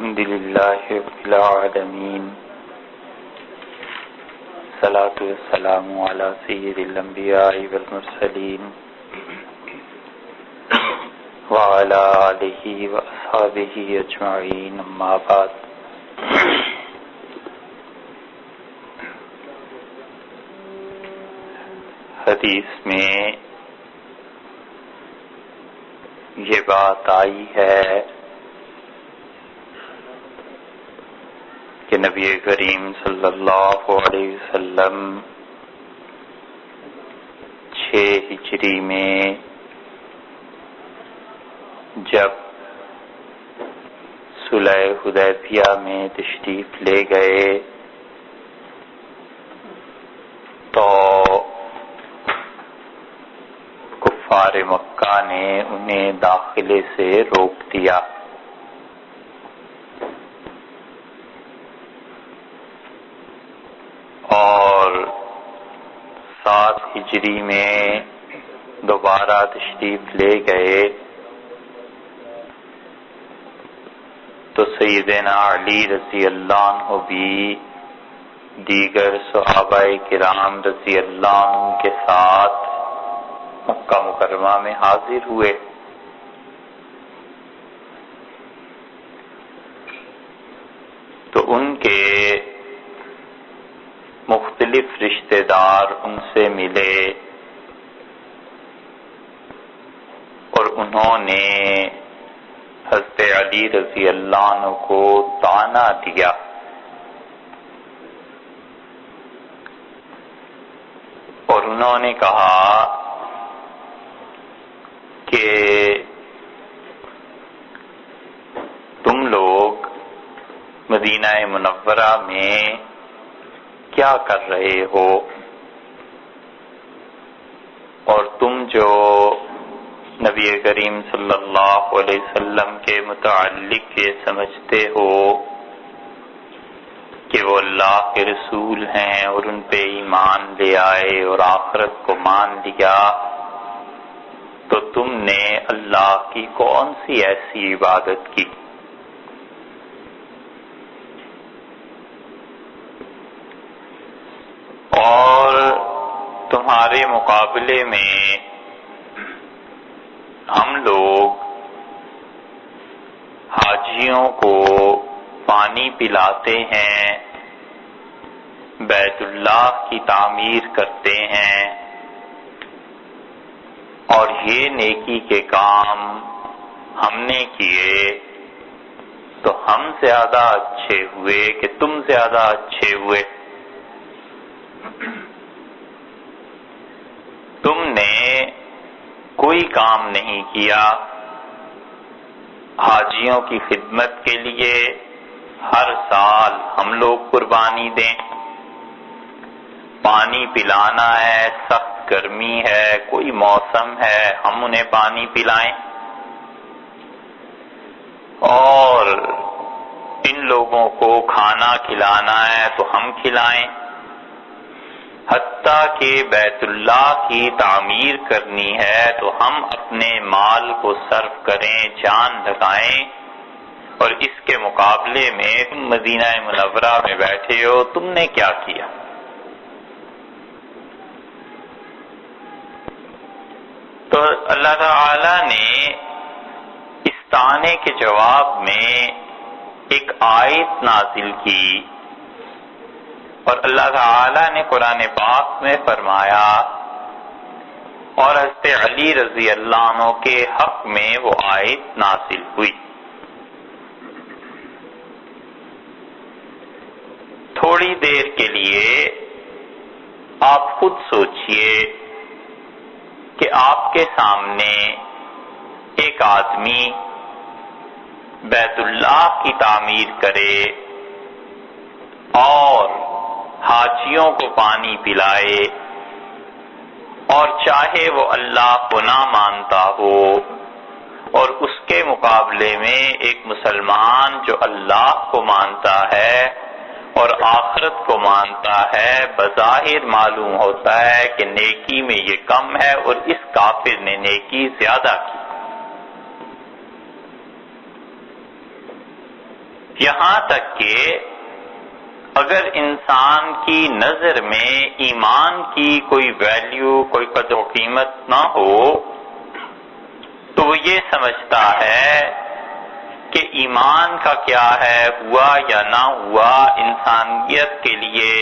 الحمد لله رب العالمين الصلاة والسلام على سيد الأنبياء والمرسلين وعلى آله وأصحابه أجمعين أما بعد حدیث میں یہ بات آئی ہے کہ نبی کریم صلی اللہ علیہ وسلم 6 ہجری میں جب صلح حدیبیہ میں تشریف لے گئے تو کفار مکہ نے انہیں داخلے سے روک دیا. اور 7 ہجری میں دوبارہ تشریف لے گئے تو سیدنا علی رضی اللہ عنہ بھی دیگر صحابہ کرام رضی اللہ عنہ کے ساتھ مکہ مکرمہ میں حاضر ہوئے. تو ان کے مختلف رشتہ دار ان سے ملے اور انہوں نے حضرت علی رضی اللہ عنہ کو طعنہ دیا. اور انہوں نے کہا کہ تم لوگ مدینہ منورہ میں کیا کر رہے ہو، اور تم جو نبی کریم صلی اللہ علیہ وسلم کے متعلق یہ سمجھتے ہو کہ وہ اللہ کے رسول ہیں اور ان پہ ایمان لے آئے اور آخرت کو مان لیا، تو تم نے اللہ کی کون سی ایسی عبادت کی؟ اور تمہارے مقابلے میں ہم لوگ حاجیوں کو پانی پلاتے ہیں، بیت اللہ کی تعمیر کرتے ہیں، اور یہ نیکی کے کام ہم نے کیے تو ہم زیادہ اچھے ہوئے کہ تم زیادہ اچھے ہوئے؟ تم نے کوئی کام نہیں کیا. حاجیوں کی خدمت کے لیے ہر سال ہم لوگ قربانی دیں، پانی پلانا ہے، سخت گرمی ہے، کوئی موسم ہے، ہم انہیں پانی پلائیں، اور ان لوگوں کو کھانا کھلانا ہے تو ہم کھلائیں، حتیٰ کہ بیت اللہ کی تعمیر کرنی ہے تو ہم اپنے مال کو صرف کریں، جان لگائیں. اور اس کے مقابلے میں تم مدینہ منورہ میں بیٹھے ہو، تم نے کیا کیا؟ تو اللہ تعالی نے اس طعنے کے جواب میں ایک آیت نازل کی، اور اللہ تعالی نے قرآن پاک میں فرمایا، اور حضرت علی رضی اللہ عنہ کے حق میں وہ آیت نازل ہوئی. تھوڑی دیر کے لیے آپ خود سوچئے کہ آپ کے سامنے ایک آدمی بیت اللہ کی تعمیر کرے اور حاجیوں کو پانی پلائے، اور چاہے وہ اللہ کو نہ مانتا ہو، اور اس کے مقابلے میں ایک مسلمان جو اللہ کو مانتا ہے اور آخرت کو مانتا ہے، بظاہر معلوم ہوتا ہے کہ نیکی میں یہ کم ہے اور اس کافر نے نیکی زیادہ کی. یہاں تک کہ اگر انسان کی نظر میں ایمان کی کوئی ویلیو، کوئی قدر و قیمت نہ ہو تو وہ یہ سمجھتا ہے کہ ایمان کا کیا ہے، ہوا یا نہ ہوا، انسانیت کے لیے،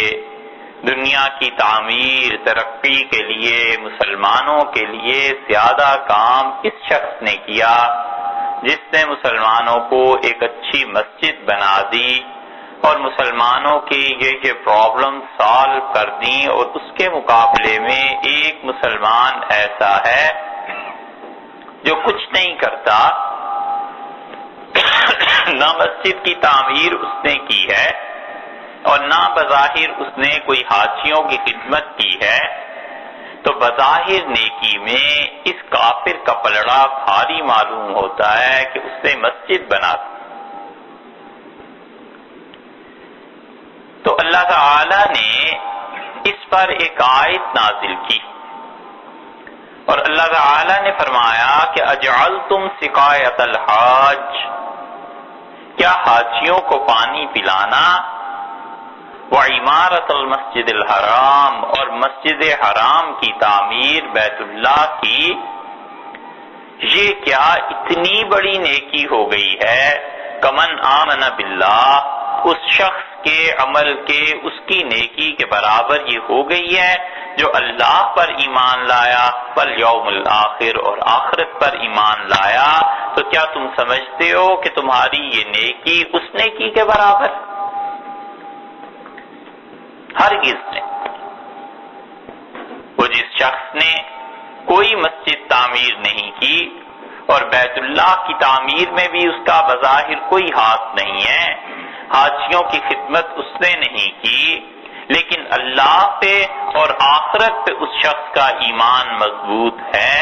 دنیا کی تعمیر، ترقی کے لیے، مسلمانوں کے لیے زیادہ کام اس شخص نے کیا جس نے مسلمانوں کو ایک اچھی مسجد بنا دی اور مسلمانوں کی یہ پرابلم سالو کر دی، اور اس کے مقابلے میں ایک مسلمان ایسا ہے جو کچھ نہیں کرتا، نہ مسجد کی تعمیر اس نے کی ہے اور نہ بظاہر اس نے کوئی حاجیوں کی خدمت کی ہے، تو بظاہر نیکی میں اس کافر کا پلڑا بھاری معلوم ہوتا ہے کہ اس نے مسجد بنا دی۔ تو اللہ تعالی نے اس پر ایک آیت نازل کی اور اللہ تعالی نے فرمایا کہ اجعلتم سقایۃ الحاج، کیا حاجیوں کو پانی پلانا، وعمارۃ المسجد الحرام، اور مسجد حرام کی تعمیر، بیت اللہ کی، یہ کیا اتنی بڑی نیکی ہو گئی ہے؟ کمن آمن باللہ، اس شخص کے عمل کے، اس کی نیکی کے برابر یہ ہو گئی ہے جو اللہ پر ایمان لایا، والیوم الآخر، اور آخرت پر ایمان لایا۔ تو کیا تم سمجھتے ہو کہ تمہاری یہ نیکی اس نیکی کے برابر؟ ہرگز نہیں۔ وہ جس شخص نے کوئی مسجد تعمیر نہیں کی اور بیت اللہ کی تعمیر میں بھی اس کا بظاہر کوئی ہاتھ نہیں ہے، حاجیوں کی خدمت اس نے نہیں کی، لیکن اللہ پہ اور آخرت پہ اس شخص کا ایمان مضبوط ہے،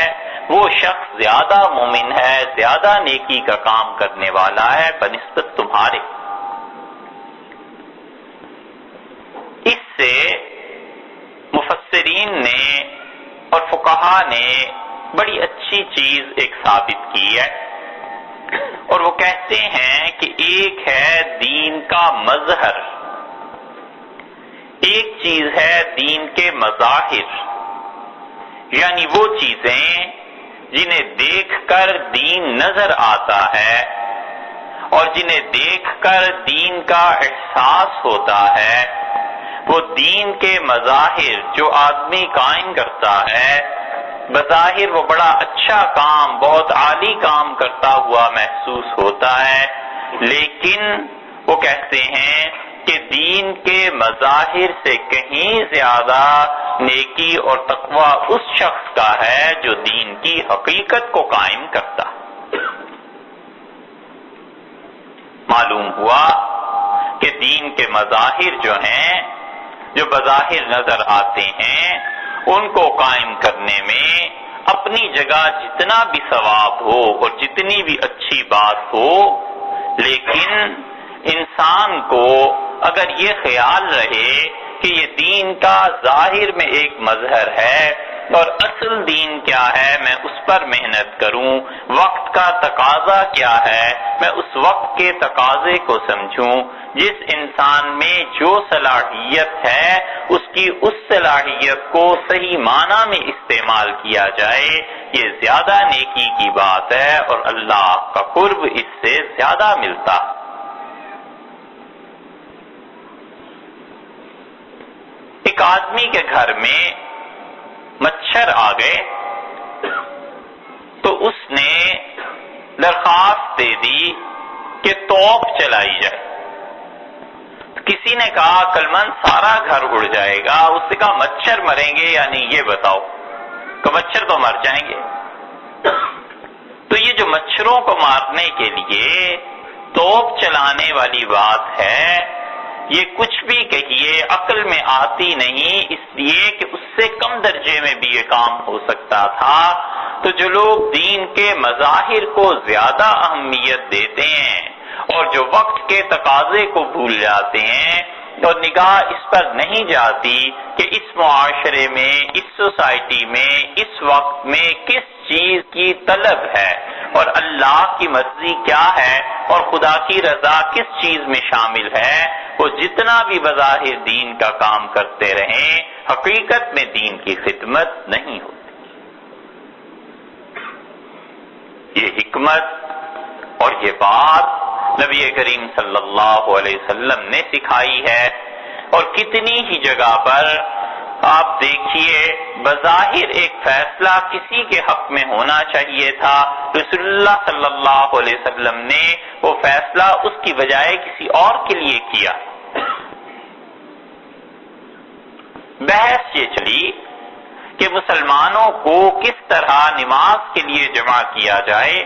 وہ شخص زیادہ مومن ہے، زیادہ نیکی کا کام کرنے والا ہے بنسبت تمہارے۔ اس سے مفسرین نے اور فقہا نے بڑی اچھی چیز ایک ثابت کی ہے، اور وہ کہتے ہیں کہ ایک ہے دین کا مظہر، ایک چیز ہے دین کے مظاہر، یعنی وہ چیزیں جنہیں دیکھ کر دین نظر آتا ہے اور جنہیں دیکھ کر دین کا احساس ہوتا ہے، وہ دین کے مظاہر جو آدمی قائم کرتا ہے، بظاہر وہ بڑا اچھا کام، بہت عالی کام کرتا ہوا محسوس ہوتا ہے، لیکن وہ کہتے ہیں کہ دین کے مظاہر سے کہیں زیادہ نیکی اور تقوی اس شخص کا ہے جو دین کی حقیقت کو قائم کرتا۔ معلوم ہوا کہ دین کے مظاہر جو ہیں، جو بظاہر نظر آتے ہیں، ان کو قائم کرنے میں اپنی جگہ جتنا بھی ثواب ہو اور جتنی بھی اچھی بات ہو، لیکن انسان کو اگر یہ خیال رہے کہ یہ دین کا ظاہر میں ایک مظہر ہے اور اصل دین کیا ہے میں اس پر محنت کروں، وقت کا تقاضا کیا ہے میں اس وقت کے تقاضے کو سمجھوں، جس انسان میں جو صلاحیت ہے اس کی اس صلاحیت کو صحیح معنی میں استعمال کیا جائے، یہ زیادہ نیکی کی بات ہے اور اللہ کا قرب اس سے زیادہ ملتا۔ ایک آدمی کے گھر میں مچھر آ گئے تو اس نے درخواست دے دی کہ توپ چلائی جائے۔ کسی نے کہا کلمن سارا گھر اڑ جائے گا، اس نے کہا مچھر مریں گے یا نہیں یہ بتاؤ، کہ مچھر تو مر جائیں گے۔ تو یہ جو مچھروں کو مارنے کے لیے توپ چلانے والی بات ہے، یہ کچھ بھی کہیے عقل میں آتی نہیں، اس لیے کہ اس سے کم درجے میں بھی یہ کام ہو سکتا تھا۔ تو جو لوگ دین کے مظاہر کو زیادہ اہمیت دیتے ہیں اور جو وقت کے تقاضے کو بھول جاتے ہیں اور نگاہ اس پر نہیں جاتی کہ اس معاشرے میں، اس سوسائٹی میں، اس وقت میں کس چیز کی طلب ہے اور اللہ کی مرضی کیا ہے اور خدا کی رضا کس چیز میں شامل ہے، وہ جتنا بھی بظاہر دین کا کام کرتے رہیں حقیقت میں دین کی خدمت نہیں ہوتی۔ یہ حکمت اور یہ بات نبی کریم صلی اللہ علیہ وسلم نے سکھائی ہے، اور کتنی ہی جگہ پر آپ دیکھیے بظاہر ایک فیصلہ کسی کے حق میں ہونا چاہیے تھا، رسول اللہ صلی اللہ علیہ وسلم نے وہ فیصلہ اس کی بجائے کسی اور کے لیے کیا۔ بحث یہ چلی کہ مسلمانوں کو کس طرح نماز کے لیے جمع کیا جائے،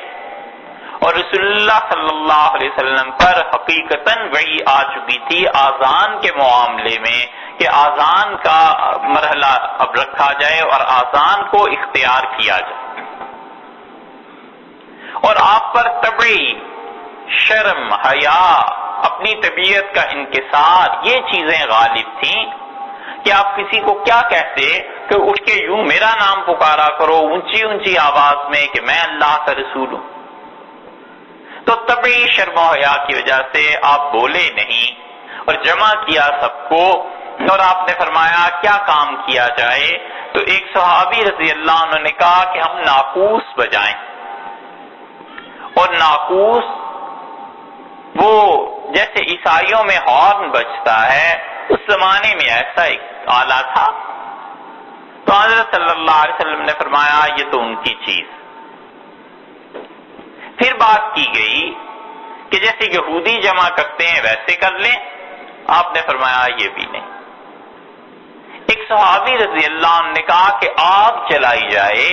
اور رسول اللہ صلی اللہ علیہ وسلم پر حقیقتاً وحی آ چکی تھی آذان کے معاملے میں کہ آذان کا مرحلہ اب رکھا جائے اور آذان کو اختیار کیا جائے، اور آپ پر طبعی شرم، حیا، اپنی طبیعت کا انکسار، یہ چیزیں غالب تھیں کہ آپ کسی کو کیا کہتے کہ اٹھ کے یوں میرا نام پکارا کرو اونچی اونچی آواز میں کہ میں اللہ کا رسول ہوں۔ تو طبعی شرم و حیا کی وجہ سے آپ بولے نہیں اور جمع کیا سب کو، اور آپ نے فرمایا کیا کام کیا جائے؟ تو ایک صحابی رضی اللہ عنہ نے کہا کہ ہم ناقوس بجائیں، اور ناقوس وہ جیسے عیسائیوں میں ہارن بجتا ہے، اس زمانے میں ایسا ایک آلہ تھا۔ تو حضرت صلی اللہ علیہ وسلم نے فرمایا یہ تو ان کی چیز۔ پھر بات کی گئی کہ جیسے یہودی جمع کرتے ہیں ویسے کر لیں، آپ نے فرمایا یہ بھی نہیں۔ ایک صحابی رضی اللہ عنہ نے کہا کہ آگ جلائی جائے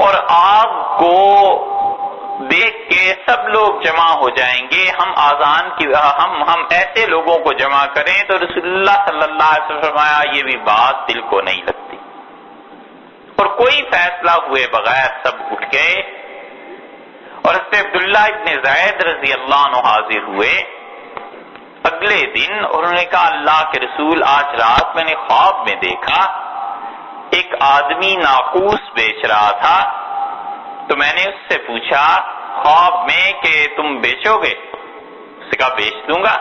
اور آگ کو دیکھ کے سب لوگ جمع ہو جائیں گے، ہم آذان کی ہم ایسے لوگوں کو جمع کریں، تو رسول اللہ صلی اللہ علیہ وسلم نے فرمایا یہ بھی بات دل کو نہیں لگتی، اور کوئی فیصلہ ہوئے بغیر سب اٹھ گئے، اور حضرت عبداللہ ابن زید رضی اللہ عنہ حاضر ہوئے اگلے دن، اور انہوں نے کہا اللہ کے رسول آج رات میں نے خواب میں دیکھا ایک آدمی ناقوس بیچ رہا تھا، تو میں نے اس سے پوچھا خواب میں کہ تم بیچو گے؟ اس نے کہا بیچ دوں گا۔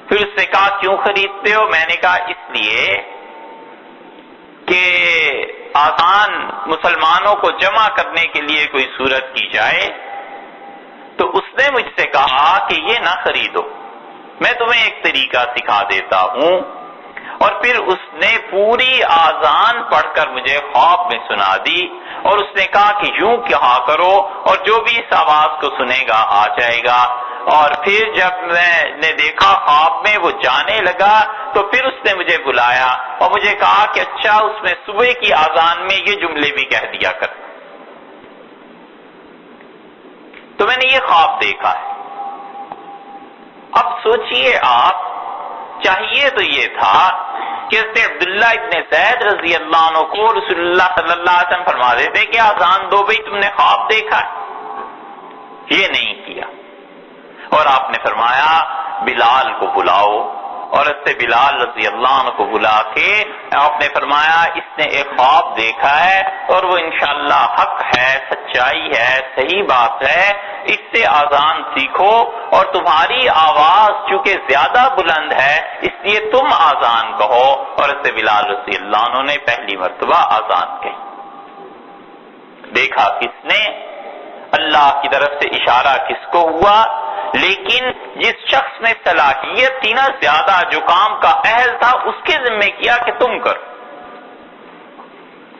پھر اس نے کہا کیوں خریدتے ہو؟ میں نے کہا اس لیے کہ آذان مسلمانوں کو جمع کرنے کے لیے کوئی صورت کی جائے۔ تو اس نے مجھ سے کہا کہ یہ نہ خریدو، میں تمہیں ایک طریقہ سکھا دیتا ہوں، اور پھر اس نے پوری آذان پڑھ کر مجھے خواب میں سنا دی، اور اس نے کہا کہ یوں کہا کرو اور جو بھی اس آواز کو سنے گا آ جائے گا۔ اور پھر جب میں نے دیکھا خواب میں وہ جانے لگا تو پھر اس نے مجھے بلایا اور مجھے کہا کہ اچھا اس میں صبح کی آذان میں یہ جملے بھی کہہ دیا کر۔ تو میں نے یہ خواب دیکھا ہے۔ اب سوچئے آپ، چاہیے تو یہ تھا کہ حضرت عبداللہ ابن زید رضی اللہ عنہ کو رسول اللہ صلی اللہ علیہ وسلم فرما دیتے کہ آذان دو بھئی تم نے خواب دیکھا ہے، یہ نہیں کیا، اور آپ نے فرمایا بلال کو بلاؤ، اور حضرت بلال رضی اللہ عنہ کو بلا کے آپ نے فرمایا اس نے ایک خواب دیکھا ہے اور وہ انشاءاللہ حق ہے، سچائی ہے، صحیح بات ہے، اس سے آذان سیکھو، اور تمہاری آواز چونکہ زیادہ بلند ہے اس لیے تم آذان کہو۔ اور حضرت بلال رضی اللہ عنہ نے پہلی مرتبہ آذان کہی۔ دیکھا کس نے؟ اللہ کی طرف سے اشارہ کس کو ہوا؟ لیکن جس شخص میں صلاحیت تھی نا زیادہ، جو کام کا اہل تھا، اس کے ذمہ کیا کہ تم کرو۔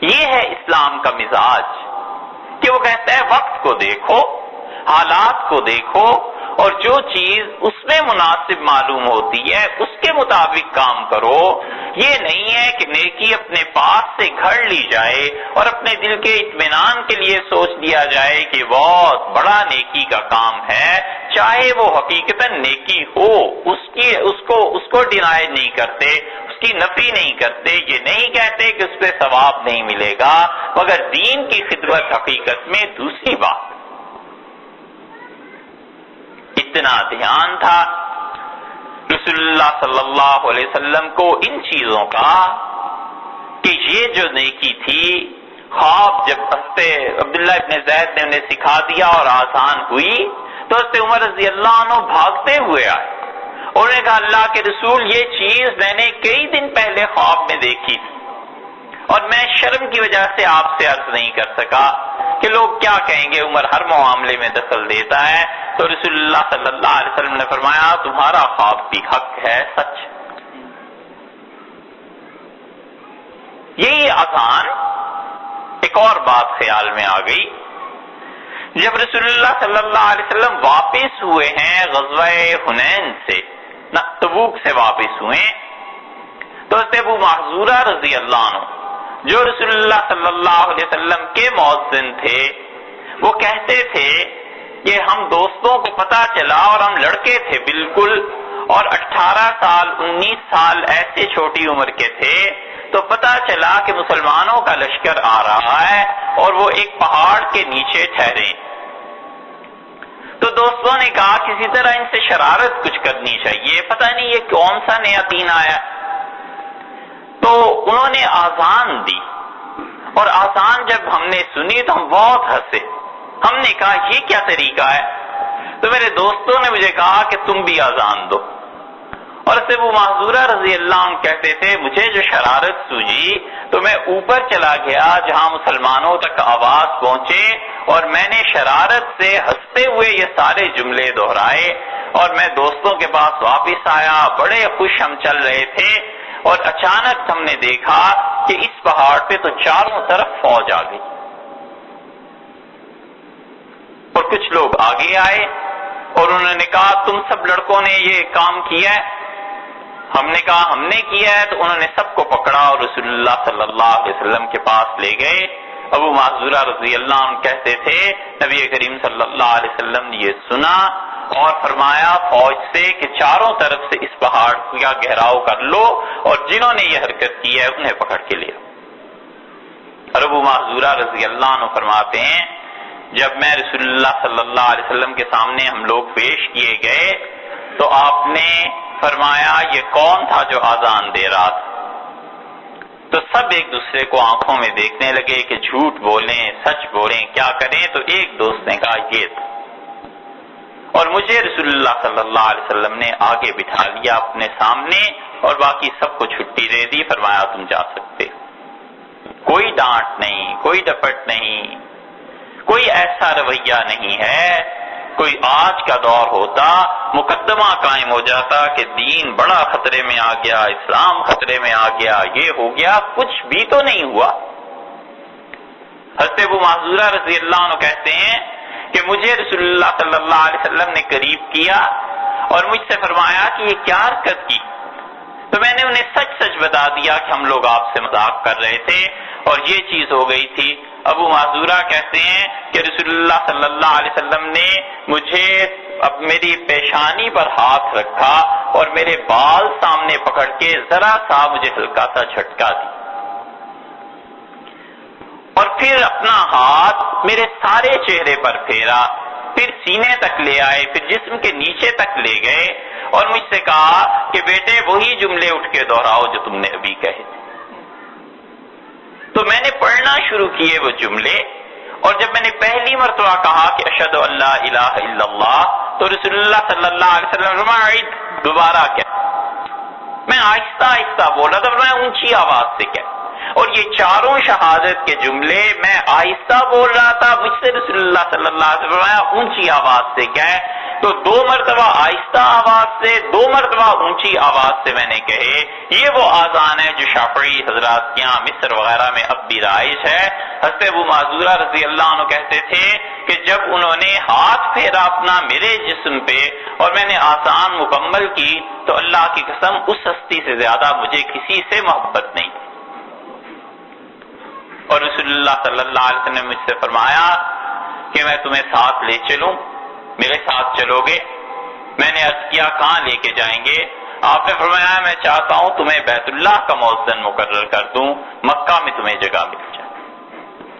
یہ ہے اسلام کا مزاج کہ وہ کہتا ہے وقت کو دیکھو، حالات کو دیکھو، اور جو چیز اس میں مناسب معلوم ہوتی ہے اس کے مطابق کام کرو۔ یہ نہیں ہے کہ نیکی اپنے پاس سے گھڑ لی جائے اور اپنے دل کے اطمینان کے لیے سوچ لیا جائے کہ بہت بڑا نیکی کا کام ہے، چاہے وہ حقیقتاً نیکی ہو، اس کو ڈینائی نہیں کرتے، اس کی نفی نہیں کرتے، یہ نہیں کہتے کہ اس پہ ثواب نہیں ملے گا، مگر دین کی خدمت حقیقت میں دوسری بات۔ اتنا دھیان تھا رسول اللہ صلی اللہ علیہ وسلم کو ان چیزوں کا کہ یہ جو نیکی تھی خواب جب حضرت عبداللہ ابن زید نے انہیں سکھا دیا اور آسان ہوئی تو حضرت عمر رضی اللہ عنہ بھاگتے ہوئے آئے اور انہوں نے کہا اللہ کے رسول یہ چیز میں نے کئی دن پہلے خواب میں دیکھی تھی اور میں شرم کی وجہ سے آپ سے عرض نہیں کر سکا کہ لوگ کیا کہیں گے، عمر ہر معاملے میں دخل دیتا ہے۔ تو رسول اللہ صلی اللہ علیہ وسلم نے فرمایا تمہارا خواب بھی حق ہے، سچ۔ یہی آسان ایک اور بات خیال میں آ گئی، جب رسول اللہ صلی اللہ علیہ وسلم واپس ہوئے ہیں غزوہ حنین سے، تبوک سے واپس ہوئے، تو حضرت ابو محذورہ رضی اللہ عنہ جو رسول اللہ صلی اللہ علیہ وسلم کے مؤذن تھے، وہ کہتے تھے کہ ہم دوستوں کو پتہ چلا اور ہم لڑکے تھے بالکل، اور 18 سال 19 سال ایسے چھوٹی عمر کے تھے، تو پتہ چلا کہ مسلمانوں کا لشکر آ رہا ہے اور وہ ایک پہاڑ کے نیچے ٹھہرے۔ تو دوستوں نے کہا کسی طرح ان سے شرارت کچھ کرنی چاہیے، پتہ نہیں یہ کون سا نیا دین آیا۔ تو انہوں نے آذان دی، اور آذان جب ہم نے سنی تو ہم بہت ہنسے۔ ہم نے کہا یہ کیا طریقہ ہے؟ تو میرے دوستوں نے مجھے کہا کہ تم بھی آذان دو، اور سے وہ محذورہ رضی اللہ عنہ کہتے تھے مجھے جو شرارت سوجی تو میں اوپر چلا گیا جہاں مسلمانوں تک آواز پہنچے، اور میں نے شرارت سے ہنستے ہوئے یہ سارے جملے دہرائے، اور میں دوستوں کے پاس واپس آیا، بڑے خوش ہم چل رہے تھے، اور اچانک ہم نے دیکھا کہ اس پہاڑ پہ تو چاروں طرف فوج آ گئی، اور کچھ لوگ آگے آئے اور انہوں نے کہا تم سب لڑکوں نے یہ کام کیا ہے؟ ہم نے کہا ہم نے کیا ہے۔ تو انہوں نے سب کو پکڑا اور رسول اللہ صلی اللہ علیہ وسلم کے پاس لے گئے۔ ابو محذورہ رضی اللہ عنہ کہتے تھے نبی کریم صلی اللہ علیہ وسلم نے یہ سنا اور فرمایا فوج سے کہ چاروں طرف سے اس پہاڑ کا گھیراؤ کر لو، اور جنہوں نے یہ حرکت کی ہے انہیں پکڑ کے لے۔ اور ابو محذورہ رضی اللہ عنہ فرماتے ہیں جب میں رسول اللہ صلی اللہ علیہ وسلم کے سامنے ہم لوگ پیش کیے گئے تو آپ نے فرمایا یہ کون تھا جو آذان دے رہا تھا؟ تو سب ایک دوسرے کو آنکھوں میں دیکھنے لگے کہ جھوٹ بولیں سچ بولیں کیا کریں۔ تو ایک دوست نے کہا یہ تھا، اور مجھے رسول اللہ صلی اللہ علیہ وسلم نے آگے بٹھا لیا اپنے سامنے، اور باقی سب کو چھٹی دے دی، فرمایا تم جا سکتے ہو۔ کوئی ڈانٹ نہیں، کوئی ڈپٹ نہیں، کوئی ایسا رویہ نہیں ہے۔ کوئی آج کا دور ہوتا مقدمہ قائم ہو جاتا کہ دین بڑا خطرے میں آ گیا، اسلام خطرے میں آ گیا، یہ ہو گیا، کچھ بھی تو نہیں ہوا۔ حضرت ابو محذورہ رضی اللہ عنہ کہتے ہیں کہ مجھے رسول اللہ صلی اللہ علیہ وسلم نے قریب کیا اور مجھ سے فرمایا کہ یہ کیا حرکت کی؟ تو میں نے انہیں سچ سچ بتا دیا کہ ہم لوگ آپ سے مذاق کر رہے تھے اور یہ چیز ہو گئی تھی۔ ابو محذورہ کہتے ہیں کہ رسول اللہ صلی اللہ علیہ وسلم نے مجھے اب میری پیشانی پر ہاتھ رکھا اور میرے بال سامنے پکڑ کے ذرا سا مجھے ہلکا سا جھٹکا دی، اور پھر اپنا ہاتھ میرے سارے چہرے پر پھیرا، پھر سینے تک لے آئے، پھر جسم کے نیچے تک لے گئے، اور مجھ سے کہا کہ بیٹے وہی جملے اٹھ کے دہراؤ جو تم نے ابھی کہے تھے۔ تو میں نے پڑھنا شروع کیے وہ جملے، اور جب میں نے پہلی مرتبہ کہا کہ اشہد ان لا الہ الا اللہ تو رسول اللہ صلی اللہ علیہ وسلم فرمایا دوبارہ کیا؟ میں آہستہ آہستہ بولا تھا، میں اونچی آواز سے کیا، اور یہ چاروں شہادت کے جملے میں آہستہ بول رہا تھا، مجھ سے رسول اللہ صلی اللہ علیہ وسلم فرمایا اونچی آواز سے کیا ہے؟ تو 2 مرتبہ آہستہ آواز سے، 2 مرتبہ اونچی آواز سے میں نے کہے۔ یہ وہ آذان ہے جو شافعی حضرات کے یہاں مصر وغیرہ میں اب بھی رائج ہے۔ حضرت ابو محذورہ رضی اللہ عنہ کہتے تھے کہ جب انہوں نے ہاتھ پھیرا اپنا میرے جسم پہ اور میں نے آذان مکمل کی تو اللہ کی قسم اس ہستی سے زیادہ مجھے کسی سے محبت نہیں تھی۔ اور رسول اللہ صلی اللہ علیہ وسلم نے مجھ سے فرمایا کہ میں تمہیں ساتھ لے چلوں، میرے ساتھ چلو گے؟ میں نے عرض کیا کہاں لے کے جائیں گے؟ آپ نے فرمایا میں چاہتا ہوں تمہیں بیت اللہ کا مؤذن مقرر کر دوں، مکہ میں تمہیں جگہ مل جائے۔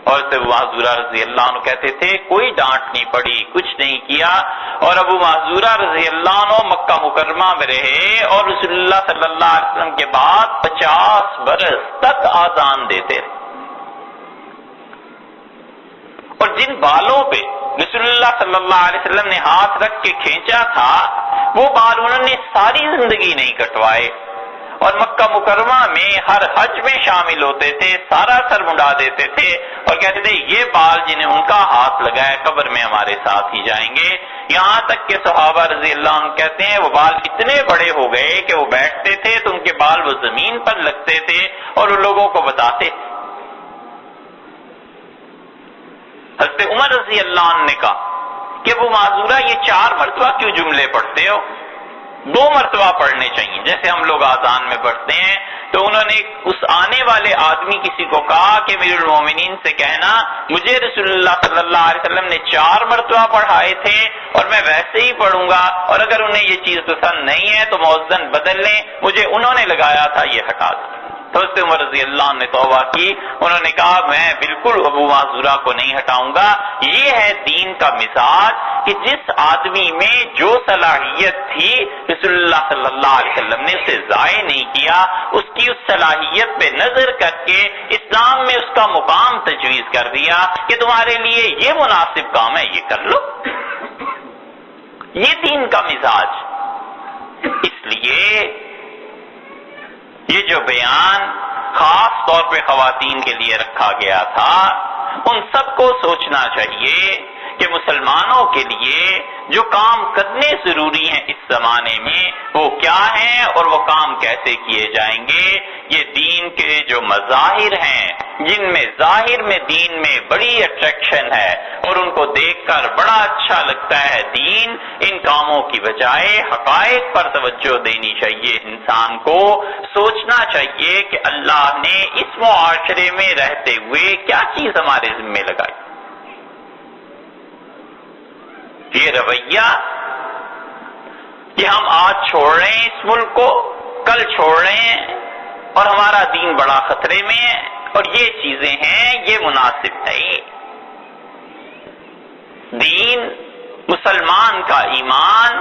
اور سے ابو محذورہ رضی اللہ عنہ کہتے تھے کوئی ڈانٹ نہیں پڑی، کچھ نہیں کیا، اور ابو محذورہ رضی اللہ عنہ مکہ مکرمہ میں رہے اور رسول اللہ صلی اللہ علیہ وسلم کے بعد 50 برس تک آذان دیتے رہے۔ اور جن بالوں پہ رسول اللہ صلی اللہ علیہ وسلم نے ہاتھ رکھ کے کھینچا تھا وہ بال انہوں نے ساری زندگی نہیں کٹوائے، اور مکہ مکرمہ میں ہر حج میں شامل ہوتے تھے، سارا سر منڈا دیتے تھے اور کہتے تھے یہ بال جنہیں ان کا ہاتھ لگا ہے قبر میں ہمارے ساتھ ہی جائیں گے۔ یہاں تک کہ صحابہ رضی اللہ عنہ کہتے ہیں وہ بال اتنے بڑے ہو گئے کہ وہ بیٹھتے تھے تو ان کے بال وہ زمین پر لگتے تھے اور ان لوگوں کو بتاتے تھے۔ حضرت عمر رضی اللہ عنہ نے کہا کہ وہ معذورہ یہ 4 مرتبہ کیوں جملے پڑھتے ہو، 2 مرتبہ پڑھنے چاہیے جیسے ہم لوگ آذان میں پڑھتے ہیں۔ تو انہوں نے اس آنے والے آدمی کسی کو کہا کہ امیر المومنین سے کہنا مجھے رسول اللہ صلی اللہ علیہ وسلم نے 4 مرتبہ پڑھائے تھے اور میں ویسے ہی پڑھوں گا، اور اگر انہیں یہ چیز پسند نہیں ہے تو مؤذن بدل لیں، مجھے انہوں نے لگایا تھا یہ ہٹا دیں۔ تو حضرت عمر رضی اللہ عنہ نے توبہ کی، انہوں نے کہا میں بالکل ابو معذورہ کو نہیں ہٹاؤں گا۔ یہ ہے دین کا مزاج کہ جس آدمی میں جو صلاحیت تھی رسول اللہ صلی اللہ علیہ وسلم نے اسے ضائع نہیں کیا، اس کی اس صلاحیت پہ نظر کر کے اسلام میں اس کا مقام تجویز کر دیا کہ تمہارے لیے یہ مناسب کام ہے، یہ کر لو۔ یہ دین کا مزاج۔ اس لیے یہ جو بیان خاص طور پہ خواتین کے لیے رکھا گیا تھا، ان سب کو سوچنا چاہیے کہ مسلمانوں کے لیے جو کام کرنے ضروری ہیں اس زمانے میں وہ کیا ہیں اور وہ کام کیسے کیے جائیں گے۔ یہ دین کے جو مظاہر ہیں جن میں ظاہر میں دین میں بڑی اٹریکشن ہے اور ان کو دیکھ کر بڑا اچھا لگتا ہے دین، ان کاموں کی بجائے حقائق پر توجہ دینی چاہیے۔ انسان کو سوچنا چاہیے کہ اللہ نے اس معاشرے میں رہتے ہوئے کیا چیز ہمارے ذمہ لگائی۔ یہ رویہ کہ ہم آج چھوڑ رہے ہیں اس ملک کو، کل چھوڑ رہے ہیں اور ہمارا دین بڑا خطرے میں ہے، اور یہ چیزیں ہیں، یہ مناسب نہیں۔ دین مسلمان کا ایمان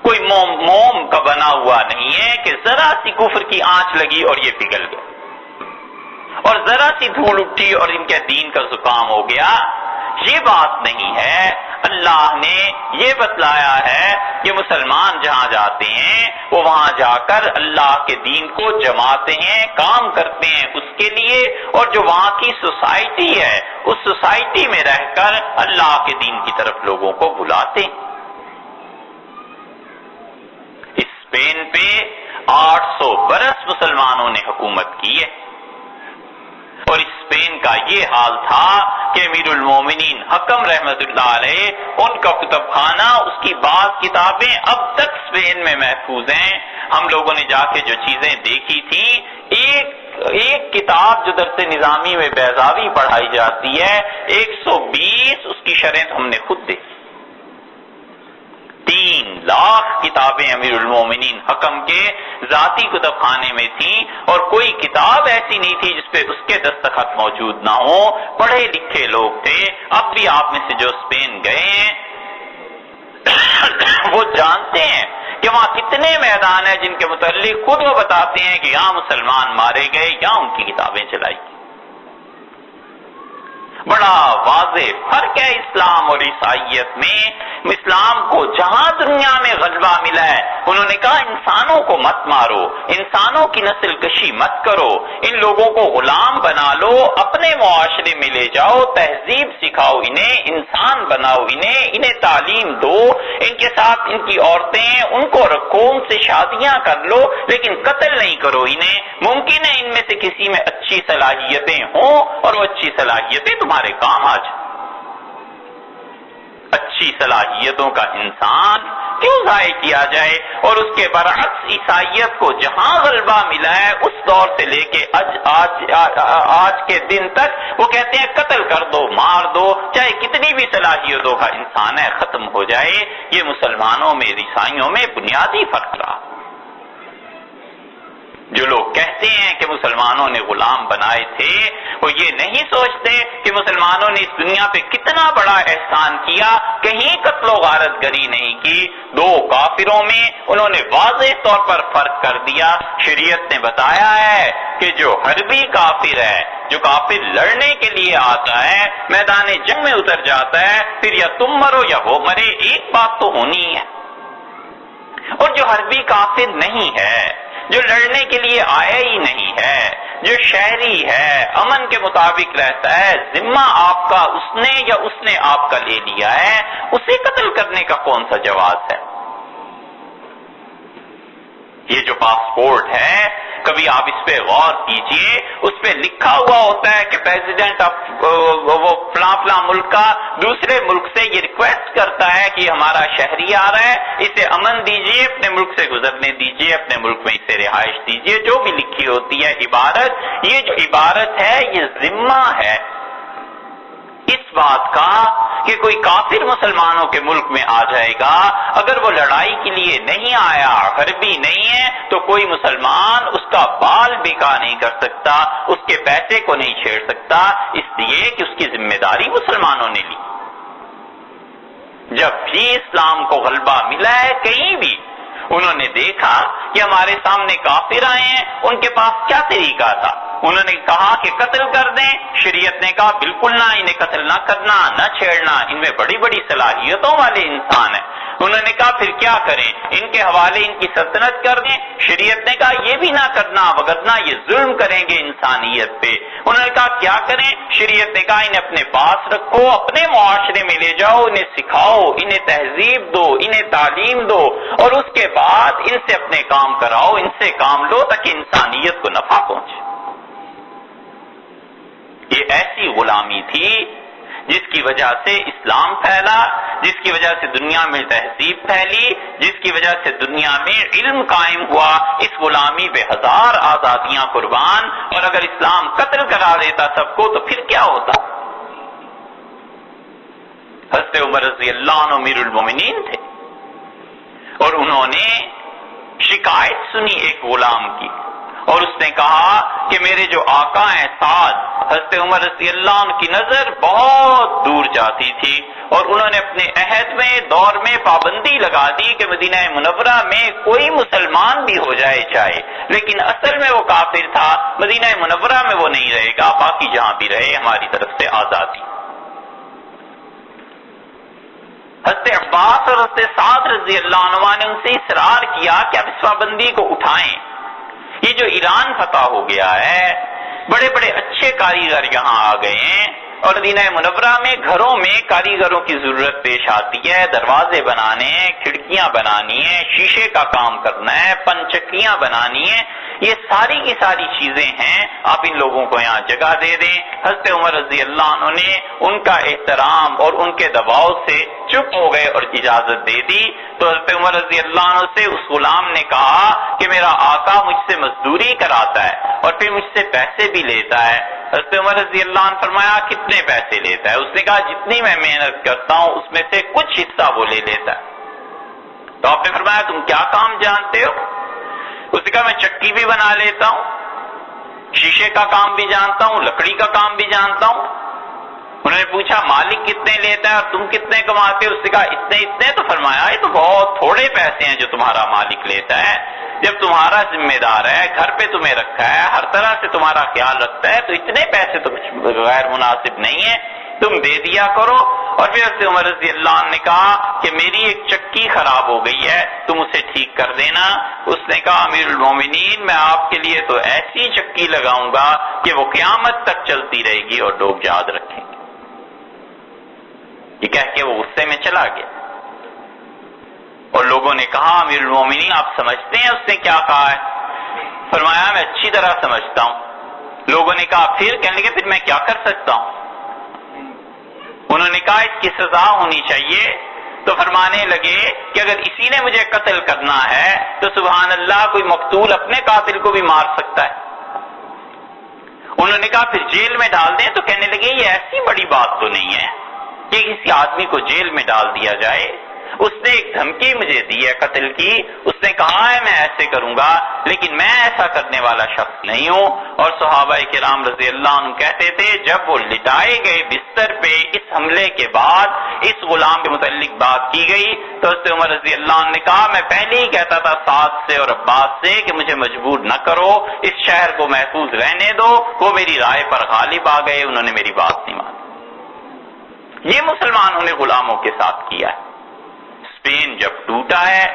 کوئی موم کا بنا ہوا نہیں ہے کہ ذرا سی کفر کی آنچ لگی اور یہ پگھل گیا، اور ذرا سی دھول اٹھی اور ان کے دین کا زکام ہو گیا۔ یہ بات نہیں ہے۔ اللہ نے یہ بتلایا ہے کہ مسلمان جہاں جاتے ہیں وہ وہاں جا کر اللہ کے دین کو جماتے ہیں، کام کرتے ہیں اس کے لیے، اور جو وہاں کی سوسائٹی ہے اس سوسائٹی میں رہ کر اللہ کے دین کی طرف لوگوں کو بلاتے ہیں۔ اسپین پہ 800 برس مسلمانوں نے حکومت کی ہے، اور اسپین کا یہ حال تھا کہ امیر المومنین حکم رحمت اللہ علیہ ان کا کتب خانہ، اس کی بعض کتابیں اب تک اسپین میں محفوظ ہیں۔ ہم لوگوں نے جا کے جو چیزیں دیکھی تھیں، ایک کتاب جو درس نظامی میں بیضاوی پڑھائی جاتی ہے 120 اس کی شرح ہم نے خود دیکھی۔ 3 لاکھ کتابیں امیر المومنین حکم کے ذاتی کتب خانے میں تھیں، اور کوئی کتاب ایسی نہیں تھی جس پہ اس کے دستخط موجود نہ ہوں۔ پڑھے لکھے لوگ تھے۔ اب بھی آپ میں سے جو اسپین گئے ہیں وہ جانتے ہیں کہ وہاں کتنے میدان ہیں جن کے متعلق خود وہ بتاتے ہیں کہ یہاں مسلمان مارے گئے، یہاں ان کی کتابیں چلائی۔ بڑا واضح فرق ہے اسلام اور عیسائیت میں۔ اسلام کو جہاں دنیا میں غلبہ ملا ہے انہوں نے کہا انسانوں کو مت مارو، انسانوں کی نسل کشی مت کرو، ان لوگوں کو غلام بنا لو، اپنے معاشرے میں لے جاؤ، تہذیب سکھاؤ انہیں، انسان بناؤ انہیں تعلیم دو، ان کے ساتھ ان کی عورتیں ان کو رکھو، ان سے شادیاں کر لو، لیکن قتل نہیں کرو انہیں۔ ممکن ہے ان میں سے کسی میں اچھی صلاحیتیں ہوں اور وہ اچھی صلاحیتیں تمہارے کام آ جائیں۔ اچھی صلاحیتوں کا انسان کیوں ضائع کیا جائے؟ اور اس کے برعکس عیسائیت کو جہاں غلبہ ملا ہے اس دور سے لے کے آج کے دن تک وہ کہتے ہیں قتل کر دو، مار دو، چاہے کتنی بھی صلاحیتوں کا انسان ہے، ختم ہو جائے۔ یہ مسلمانوں میں عیسائیوں میں بنیادی فرق رہا۔ جو لوگ کہتے ہیں کہ مسلمانوں نے غلام بنائے تھے وہ یہ نہیں سوچتے کہ مسلمانوں نے اس دنیا پہ کتنا بڑا احسان کیا، کہیں قتل و غارت گری نہیں کی۔ 2 کافروں میں انہوں نے واضح طور پر فرق کر دیا۔ شریعت نے بتایا ہے کہ جو حربی کافر ہے جو کافر لڑنے کے لیے آتا ہے، میدان جنگ میں اتر جاتا ہے، پھر یا تم مرو یا وہ مرے، ایک بات تو ہونی ہے۔ اور جو حربی کافر نہیں ہے، جو لڑنے کے لیے آیا ہی نہیں ہے، جو شہری ہے، امن کے مطابق رہتا ہے، ذمہ آپ کا اس نے یا اس نے آپ کا لے لیا ہے، اسے قتل کرنے کا کون سا جواز ہے؟ یہ جو پاسپورٹ ہے، کبھی آپ اس پہ غور کیجئے، اس پہ لکھا ہوا ہوتا ہے کہ پریزیڈنٹ آف وہ فلاں فلاں ملک کا دوسرے ملک سے یہ ریکویسٹ کرتا ہے کہ ہمارا شہری آ رہا ہے، اسے امن دیجئے، اپنے ملک سے گزرنے دیجئے، اپنے ملک میں اسے رہائش دیجئے، جو بھی لکھی ہوتی ہے عبارت، یہ جو عبارت ہے یہ ذمہ ہے اس بات کا کہ کوئی کافر مسلمانوں کے ملک میں آ جائے گا، اگر وہ لڑائی کے لیے نہیں آیا، حربی نہیں ہے، تو کوئی مسلمان اس کا بال بیکا نہیں کر سکتا، اس کے پیسے کو نہیں چھیڑ سکتا، اس لیے کہ اس کی ذمہ داری مسلمانوں نے لی۔ جب بھی اسلام کو غلبہ ملا ہے کہیں بھی، انہوں نے دیکھا کہ ہمارے سامنے کافر آئے ہیں، ان کے پاس کیا طریقہ تھا؟ انہوں نے کہا کہ قتل کر دیں، شریعت نے کہا بالکل نہ، انہیں قتل نہ کرنا، نہ چھیڑنا، ان میں بڑی بڑی صلاحیتوں والے انسان ہیں۔ انہوں نے کہا پھر کیا کریں، ان کے حوالے ان کی سلطنت کر دیں، شریعت نے کہا یہ بھی نہ کرنا، وگرنہ یہ ظلم کریں گے انسانیت پہ۔ انہوں نے کہا کیا کریں، شریعت نے کہا انہیں اپنے پاس رکھو، اپنے معاشرے میں لے جاؤ، انہیں سکھاؤ، انہیں تہذیب دو، انہیں تعلیم دو، اور اس کے بعد ان سے اپنے کام کراؤ، ان سے کام لو تاکہ انسانیت کو نفع پہنچے۔ یہ ایسی غلامی تھی جس کی وجہ سے اسلام پھیلا، جس کی وجہ سے دنیا میں تہذیب پھیلی، جس کی وجہ سے دنیا میں علم قائم ہوا۔ اس غلامی پہ ہزار آزادیاں قربان، اور اگر اسلام قتل کرا دیتا سب کو تو پھر کیا ہوتا؟ حضرت عمر رضی اللہ عنہ امیر المومنین تھے، اور انہوں نے شکایت سنی ایک غلام کی، اور اس نے کہا کہ میرے جو آقا ہیں سعد، حضرت عمر رضی اللہ عنہ کی نظر بہت دور جاتی تھی، اور انہوں نے اپنے عہد میں دور میں پابندی لگا دی کہ مدینہ منورہ میں کوئی مسلمان بھی ہو جائے چاہے، لیکن اصل میں وہ کافر تھا، مدینہ منورہ میں وہ نہیں رہے گا، باقی جہاں بھی رہے ہماری طرف سے آزادی۔ حضرت عباس اور حضرت سعد رضی اللہ عنہ نے ان سے اصرار کیا کہ آپ اس پابندی کو اٹھائیں۔ یہ جو ایران فتح ہو گیا ہے، بڑے بڑے اچھے کاریگر یہاں آ گئے ہیں، اور مدینہ منورہ میں گھروں میں کاریگروں کی ضرورت پیش آتی ہے، دروازے بنانے ہیں، کھڑکیاں بنانی ہیں، شیشے کا کام کرنا ہے، پنچکیاں بنانی ہیں، یہ ساری کی ساری چیزیں ہیں، آپ ان لوگوں کو یہاں جگہ دے دیں۔ حضرت عمر رضی اللہ عنہ نے ان کا احترام اور ان کے دباؤ سے چپ ہو گئے اور اجازت دے دی۔ تو حضرت عمر رضی اللہ عنہ سے اس غلام نے کہا کہ میرا آقا مجھ سے مزدوری کراتا ہے اور پھر مجھ سے پیسے بھی لیتا ہے۔ حضرت عمر رضی اللہ عنہ فرمایا کتنے پیسے لیتا ہے؟ اس نے کہا جتنی میں محنت کرتا ہوں اس میں سے کچھ حصہ وہ لے لیتا ہے۔ تو آپ نے فرمایا تم کیا کام جانتے ہو؟ اس نے کہا میں چکی بھی بنا لیتا ہوں، شیشے کا کام بھی جانتا ہوں، لکڑی کا کام بھی جانتا ہوں۔ انہوں نے پوچھا مالک کتنے لیتا ہے اور تم کتنے کماتے ہو؟ اس نے کہا اتنے اتنے۔ تو فرمایا یہ تو بہت تھوڑے پیسے ہیں جو تمہارا مالک لیتا ہے، جب تمہارا ذمہ دار ہے، گھر پہ تمہیں رکھا ہے، ہر طرح سے تمہارا خیال رکھتا ہے، تو اتنے پیسے تو کچھ غیر مناسب نہیں ہے، تم دے دیا کرو۔ اور پھر حضرت عمر رضی اللہ عنہ نے کہا کہ میری ایک چکی خراب ہو گئی ہے، تم اسے ٹھیک کر دینا۔ اس نے کہا امیر المومنین میں آپ کے لیے تو ایسی چکی لگاؤں گا کہ وہ قیامت تک چلتی رہے گی اور لوگ یاد رکھیں گے۔ یہ کہہ کے وہ غصے میں چلا گیا، اور لوگوں نے کہا امیر المومنین آپ سمجھتے ہیں اس نے کیا کہا ہے؟ فرمایا میں اچھی طرح سمجھتا ہوں۔ لوگوں نے کہا پھر؟ کہنے لگے پھر میں کیا کر سکتا ہوں؟ انہوں نے کہا اس کی سزا ہونی چاہیے۔ تو فرمانے لگے کہ اگر اسی نے مجھے قتل کرنا ہے تو سبحان اللہ کوئی مقتول اپنے قاتل کو بھی مار سکتا ہے۔ انہوں نے کہا پھر جیل میں ڈال دیں۔ تو کہنے لگے یہ ایسی بڑی بات تو نہیں ہے کہ کسی آدمی کو جیل میں ڈال دیا جائے، اس نے ایک دھمکی مجھے دی ہے قتل کی، اس نے کہا ہے میں ایسے کروں گا، لیکن میں ایسا کرنے والا شخص نہیں ہوں۔ اور صحابہ کرام رضی اللہ عنہ کہتے تھے جب وہ لٹائے گئے بستر پہ اس حملے کے بعد اس غلام کے متعلق بات کی گئی تو حضرت عمر رضی اللہ عنہ نے کہا میں پہلے ہی کہتا تھا سعد سے اور عباس سے کہ مجھے مجبور نہ کرو، اس شہر کو محفوظ رہنے دو، وہ میری رائے پر غالب آ گئے، انہوں نے میری بات نہیں مانی۔ یہ مسلمانوں نے غلاموں کے ساتھ کیا ہے۔ اسپین جب ٹوٹا ہے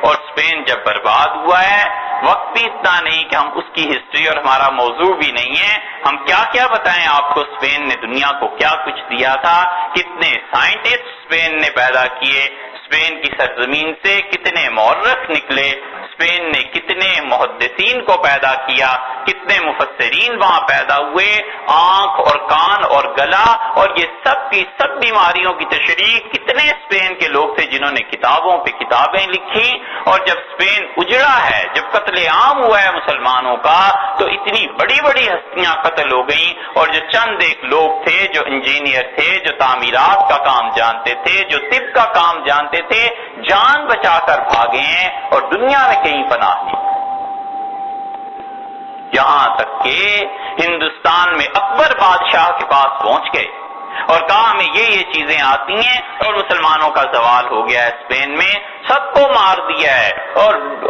اور اسپین جب برباد ہوا ہے، وقت بھی اتنا نہیں کہ ہم اس کی ہسٹری، اور ہمارا موضوع بھی نہیں ہے، ہم کیا کیا بتائیں آپ کو اسپین نے دنیا کو کیا کچھ دیا تھا، کتنے سائنٹسٹ اسپین نے پیدا کیے، اسپین کی سرزمین سے کتنے مورخ نکلے، اسپین نے کتنے محدثین کو پیدا کیا، کتنے مفسرین وہاں پیدا ہوئے، آنکھ اور کان اور گلا اور یہ سب کی سب بیماریوں کی تشریح کتنے اسپین کے لوگ تھے جنہوں نے کتابوں پہ کتابیں لکھی۔ اور جب اسپین اجڑا ہے، جب قتل عام ہوا ہے مسلمانوں کا، تو اتنی بڑی بڑی ہستیاں قتل ہو گئیں، اور جو چند ایک لوگ تھے، جو انجینئر تھے، جو تعمیرات کا کام جانتے تھے، جو طب کا کام جانتے تھے، جان بچا کر بھاگے ہیں اور دنیا میں کہیں پناہ نہیں۔ یہاں تک کہ ہندوستان میں اکبر بادشاہ کے پاس پہنچ گئے اور کہا ہمیں یہ چیزیں آتی ہیں، اور مسلمانوں کا زوال ہو گیا ہے، اسپین میں سب کو مار دیا ہے،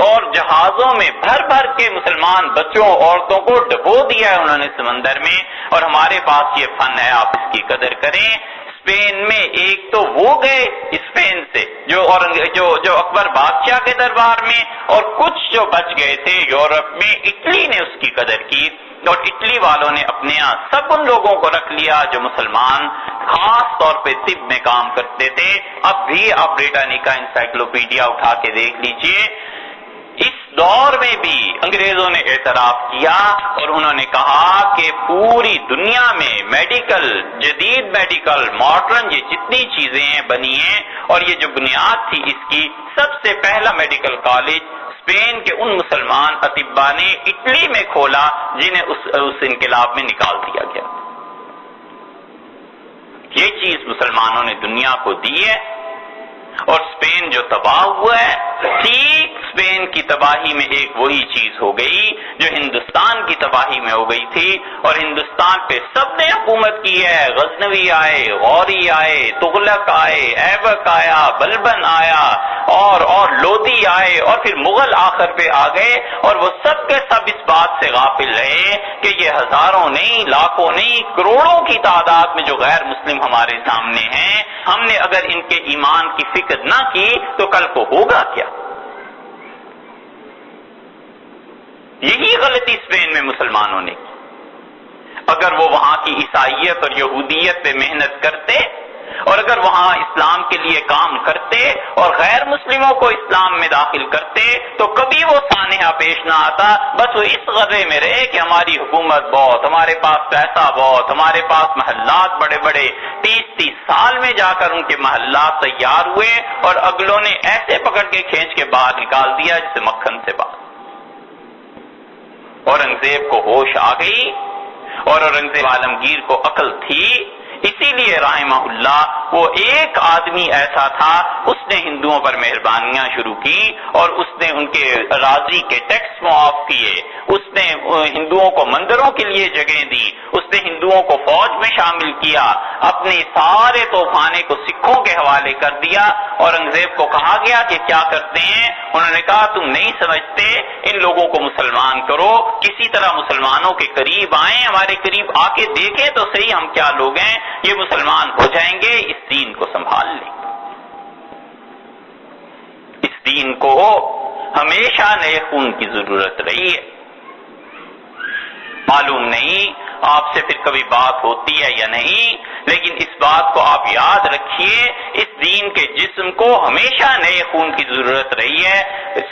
اور جہازوں میں بھر بھر کے مسلمان بچوں عورتوں کو ڈبو دیا ہے انہوں نے سمندر میں، اور ہمارے پاس یہ فن ہے، آپ اس کی قدر کریں۔ اسپین میں ایک تو وہ گئے اسپین سے جو اکبر بادشاہ کے دربار میں، اور کچھ جو بچ گئے تھے یورپ میں، اٹلی نے اس کی قدر کی، اور اٹلی والوں نے اپنے یہاں سب ان لوگوں کو رکھ لیا جو مسلمان خاص طور پہ طب میں کام کرتے تھے۔ اب بھی آپ بریٹانیکا انسائکلوپیڈیا اٹھا کے دیکھ لیجئے، اس دور میں بھی انگریزوں نے اعتراف کیا اور انہوں نے کہا کہ پوری دنیا میں میڈیکل، جدید میڈیکل، ماڈرن یہ جتنی چیزیں بنی ہیں، اور یہ جو بنیاد تھی اس کی، سب سے پہلا میڈیکل کالج اسپین کے ان مسلمان اطباء نے اٹلی میں کھولا جنہیں اس انقلاب میں نکال دیا گیا۔ یہ چیز مسلمانوں نے دنیا کو دی ہے، اور اسپین جو تباہ ہوا ہے، ٹھیک اسپین کی تباہی میں ایک وہی چیز ہو گئی جو ہندوستان کی تباہی میں ہو گئی تھی، اور ہندوستان پہ سب نے حکومت کی ہے، غزنوی آئے، غوری آئے، تغلق آئے، ایبک آیا، بلبن آیا، اور لودھی آئے، اور پھر مغل آخر پہ آ گئے، اور وہ سب کے سب اس بات سے غافل رہے کہ یہ ہزاروں نہیں، لاکھوں نہیں، کروڑوں کی تعداد میں جو غیر مسلم ہمارے سامنے ہیں، ہم نے اگر ان کے ایمان کی فکر نہ کی تو کل کو ہوگا کیا؟ یہی غلطی اسپین میں مسلمانوں نے کی۔ اگر وہ وہاں کی عیسائیت اور یہودیت پہ محنت کرتے، اور اگر وہاں اسلام کے لیے کام کرتے اور غیر مسلموں کو اسلام میں داخل کرتے تو کبھی وہ سانحہ پیش نہ آتا۔ بس وہ اس غرے میں رہے کہ ہماری حکومت بہت، ہمارے پاس پیسہ بہت، ہمارے پاس محلات بڑے بڑے، 30 سال میں جا کر ان کے محلات تیار ہوئے، اور اگلوں نے ایسے پکڑ کے کھینچ کے باہر نکال دیا جسے مکھن سے باہر۔ اورنگزیب کو ہوش آ گئی، اور اورنگزیب عالمگیر کو عقل تھی، اسی لیے رحمہ اللہ وہ ایک آدمی ایسا تھا، اس نے ہندوؤں پر مہربانیاں شروع کی، اور اس نے ان کے اراضی کے ٹیکس معاف کیے، اس نے ہندوؤں کو مندروں کے لیے جگہ دی، اس نے ہندوؤں کو فوج میں شامل کیا، اپنے سارے توفانے کو سکھوں کے حوالے کر دیا۔ اورنگزیب کو کہا گیا کہ کیا کرتے ہیں؟ انہوں نے کہا تم نہیں سمجھتے، ان لوگوں کو مسلمان کرو، کسی طرح مسلمانوں کے قریب آئیں، ہمارے قریب آ کے دیکھیں تو صحیح ہم کیا لوگ ہیں، یہ مسلمان ہو جائیں گے، اس دین کو سنبھال لیں۔ اس دین کو ہمیشہ نئے خون کی ضرورت رہی ہے۔ معلوم نہیں آپ سے پھر کبھی بات ہوتی ہے یا نہیں، لیکن اس بات کو آپ یاد رکھیے، اس دین کے جسم کو ہمیشہ نئے خون کی ضرورت رہی ہے۔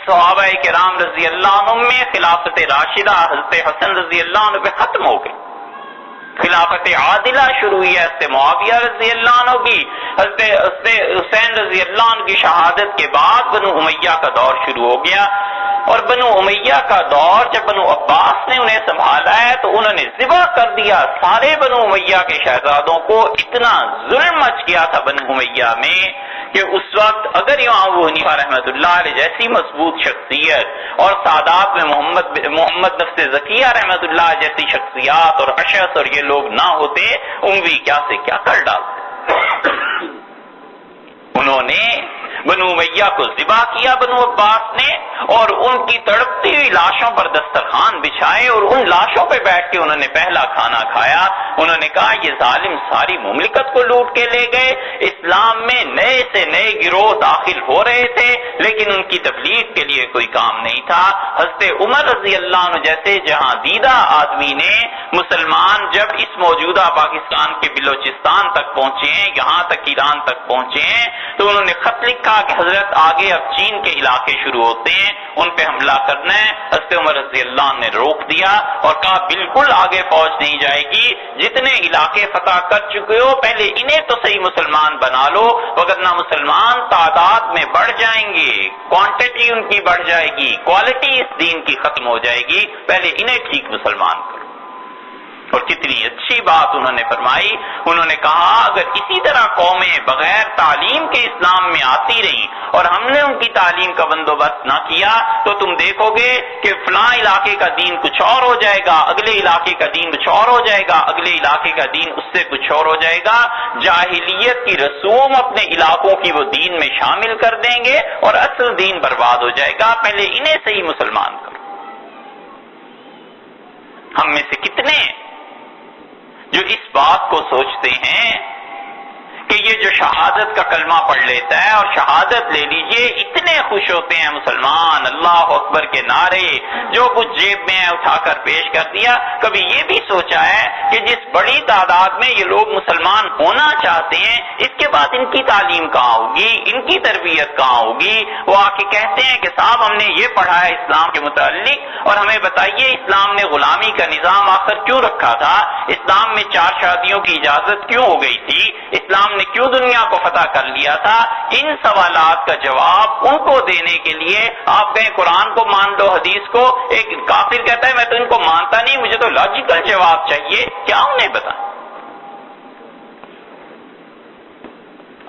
صحابہ کرام رضی اللہ عنہ میں خلافت راشدہ حضرت حسن رضی اللہ عنہ پہ ختم ہو گئی، خلافت عادلہ شروع ہوئی ہے حضرت معاویہ رضی اللہ عنہ کی، حضرت حسین رضی اللہ عنہ کی شہادت کے بعد بنو امیہ کا دور شروع ہو گیا، اور بنو امیہ کا دور جب بنو عباس نے انہیں سنبھالا ہے تو انہوں نے ذبح کر دیا سارے بنو امیہ کے شہزادوں کو۔ اتنا ظلم مچ گیا تھا بنو امیہ میں کہ اس وقت اگر امام ابو حنیفہ رحمۃ اللہ علیہ جیسی مضبوط شخصیت اور سادات میں محمد نفس زکیہ رحمۃ اللہ جیسی شخصیات اور اشعث اور یہ لوگ نہ ہوتے، اموی کیا سے کیا کر ڈالتے۔ انہوں نے بنو امیہ کو ذبح کیا بنو عباس نے، اور ان کی تڑپتی ہوئی لاشوں پر دسترخوان بچھائے اور ان لاشوں پہ بیٹھ کے انہوں نے پہلا کھانا کھایا۔ انہوں نے کہا یہ ظالم ساری مملکت کو لوٹ کے لے گئے، اسلام میں نئے سے نئے گروہ داخل ہو رہے تھے لیکن ان کی تبلیغ کے لیے کوئی کام نہیں تھا۔ حضرت عمر رضی اللہ عنہ جیسے جہاں دیدہ آدمی نے مسلمان جب اس موجودہ پاکستان کے بلوچستان تک پہنچے ہیں، یہاں تک ایران تک پہنچے ہیں، تو انہوں نے خط لکھا کہ حضرت آگے اب چین کے علاقے شروع ہوتے ہیں، ان پہ حملہ کرنا ہے۔ حضرت عمر رضی اللہ عنہ نے روک دیا اور کہا بالکل آگے فوج نہیں جائے گی، جتنے علاقے فتح کر چکے ہو پہلے انہیں تو صحیح مسلمان بنا لو، وگرنہ مسلمان تعداد میں بڑھ جائیں گے، کوانٹٹی ان کی بڑھ جائے گی، کوالٹی اس دین کی ختم ہو جائے گی، پہلے انہیں ٹھیک مسلمان کرو۔ اور کتنی اچھی بات انہوں نے فرمائی، انہوں نے کہا اگر اسی طرح قومیں بغیر تعلیم کے اسلام میں آتی رہیں اور ہم نے ان کی تعلیم کا بندوبست نہ کیا تو تم دیکھو گے کہ فلاں علاقے کا دین کچھ اور ہو جائے گا، اگلے علاقے کا دین کچھ اور ہو جائے گا، اگلے علاقے کا دین اس سے کچھ اور ہو جائے گا، جاہلیت کی رسوم اپنے علاقوں کی وہ دین میں شامل کر دیں گے اور اصل دین برباد ہو جائے گا، پہلے انہیں صحیح مسلمان کرو۔ ہم میں سے کتنے جو اس بات کو سوچتے ہیں کہ یہ جو شہادت کا کلمہ پڑھ لیتا ہے اور شہادت لے لیجئے، اتنے خوش ہوتے ہیں مسلمان، اللہ اکبر کے نعرے جو کچھ جیب میں اٹھا کر پیش کر دیا۔ کبھی یہ بھی سوچا ہے کہ جس بڑی تعداد میں یہ لوگ مسلمان ہونا چاہتے ہیں، اس کے بعد ان کی تعلیم کہاں ہوگی، ان کی تربیت کہاں ہوگی؟ وہ آ کے کہتے ہیں کہ صاحب ہم نے یہ پڑھا ہے اسلام کے متعلق اور ہمیں بتائیے اسلام نے غلامی کا نظام آخر کیوں رکھا تھا، اسلام میں 4 شادیوں کی اجازت کیوں ہو گئی تھی، اسلام نے کیوں دنیا کو فتح کر لیا تھا؟ ان سوالات کا جواب ان کو دینے کے لیے آپ کہیں قرآن کو مان لو، حدیث کو۔ ایک کافر کہتا ہے میں تو ان کو مانتا نہیں، مجھے تو لاجیکل جواب چاہیے، کیا انہیں بتائیں؟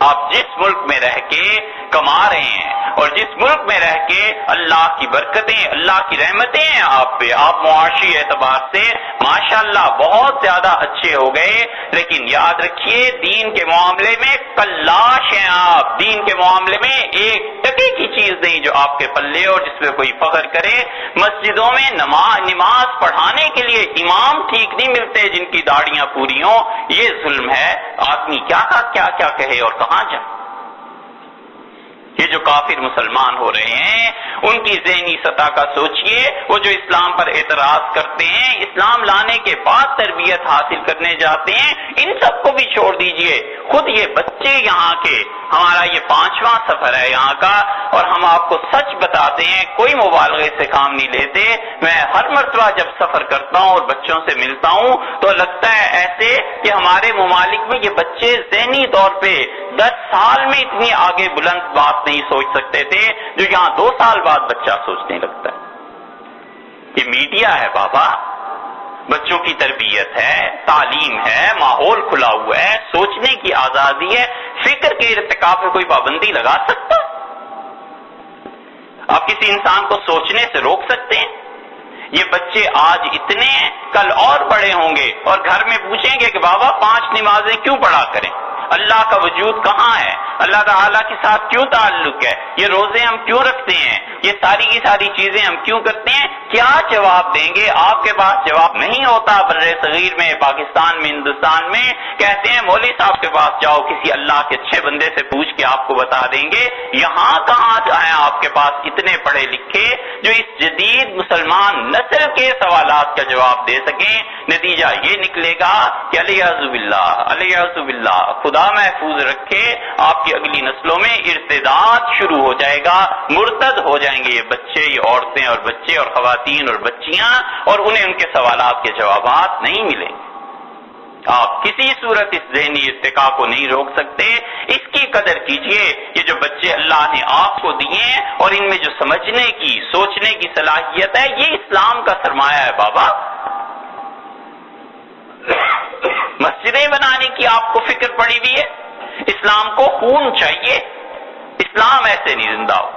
آپ جس ملک میں رہ کے کما رہے ہیں اور جس ملک میں رہ کے اللہ کی برکتیں، اللہ کی رحمتیں ہیں آپ پہ، آپ معاشی اعتبار سے ماشاءاللہ بہت زیادہ اچھے ہو گئے، لیکن یاد رکھیے دین کے معاملے میں کلاش ہیں آپ، دین کے معاملے میں ایک ٹکے کی چیز نہیں جو آپ کے پلے اور جس پہ کوئی فخر کرے۔ مسجدوں میں نماز پڑھانے کے لیے امام ٹھیک نہیں ملتے جن کی داڑیاں پوری ہوں، یہ ظلم ہے۔ آدمی کیا کہے اور کہاں جائے؟ یہ جو کافر مسلمان ہو رہے ہیں ان کی ذہنی سطح کا سوچئے، وہ جو اسلام پر اعتراض کرتے ہیں، اسلام لانے کے بعد تربیت حاصل کرنے جاتے ہیں، ان سب کو بھی چھوڑ دیجئے۔ خود یہ بچے یہاں کے، ہمارا یہ 5واں سفر ہے یہاں کا، اور ہم آپ کو سچ بتاتے ہیں، کوئی مبالغے سے کام نہیں لیتے۔ میں ہر مرتبہ جب سفر کرتا ہوں اور بچوں سے ملتا ہوں تو لگتا ہے ایسے کہ ہمارے ممالک میں یہ بچے ذہنی طور پہ 10 سال میں اتنی آگے بلند بات نہیں سوچ سکتے تھے جو یہاں 2 سال بعد بچہ سوچنے لگتا ہے۔ یہ میڈیا ہے بابا، بچوں کی تربیت ہے، تعلیم ہے، ماحول کھلا ہوا ہے، سوچنے کی آزادی ہے، فکر کے ارتکاب پہ کوئی پابندی لگا سکتا؟ آپ کسی انسان کو سوچنے سے روک سکتے ہیں؟ یہ بچے آج اتنے ہیں، کل اور بڑے ہوں گے اور گھر میں پوچھیں گے کہ بابا 5 نمازیں کیوں پڑھا کریں؟ اللہ کا وجود کہاں ہے؟ اللہ تعالیٰ کے ساتھ کیوں تعلق ہے؟ یہ روزے ہم کیوں رکھتے ہیں؟ یہ ساری کی ساری چیزیں ہم کیوں کرتے ہیں؟ کیا جواب دیں گے؟ آپ کے پاس جواب نہیں ہوتا۔ بر صغیر میں، پاکستان میں، ہندوستان میں کہتے ہیں مولوی صاحب کے پاس جاؤ، کسی اللہ کے اچھے بندے سے پوچھ کے آپ کو بتا دیں گے۔ یہاں کہاں آئے آپ کے پاس اتنے پڑھے لکھے جو اس جدید مسلمان نسل کے سوالات کا جواب دے سکیں؟ نتیجہ یہ نکلے گا کہ علیہ باللہ خدا محفوظ رکھے، آپ کی اگلی نسلوں میں ارتداد شروع ہو جائے گا، مرتد ہو جائیں گے یہ بچے، یہ عورتیں اور بچے اور خواتین اور بچیاں، اور انہیں ان کے سوالات کے جوابات نہیں ملیں گے۔ آپ کسی صورت اس ذہنی ارتقاء کو نہیں روک سکتے۔ اس کی قدر کیجئے، یہ جو بچے اللہ نے آپ کو دیے اور ان میں جو سمجھنے کی، سوچنے کی صلاحیت ہے، یہ اسلام کا سرمایہ ہے بابا۔ مسجدیں بنانے کی آپ کو فکر پڑی ہوئی ہے، اسلام کو خون چاہیے، اسلام ایسے نہیں زندہ ہو۔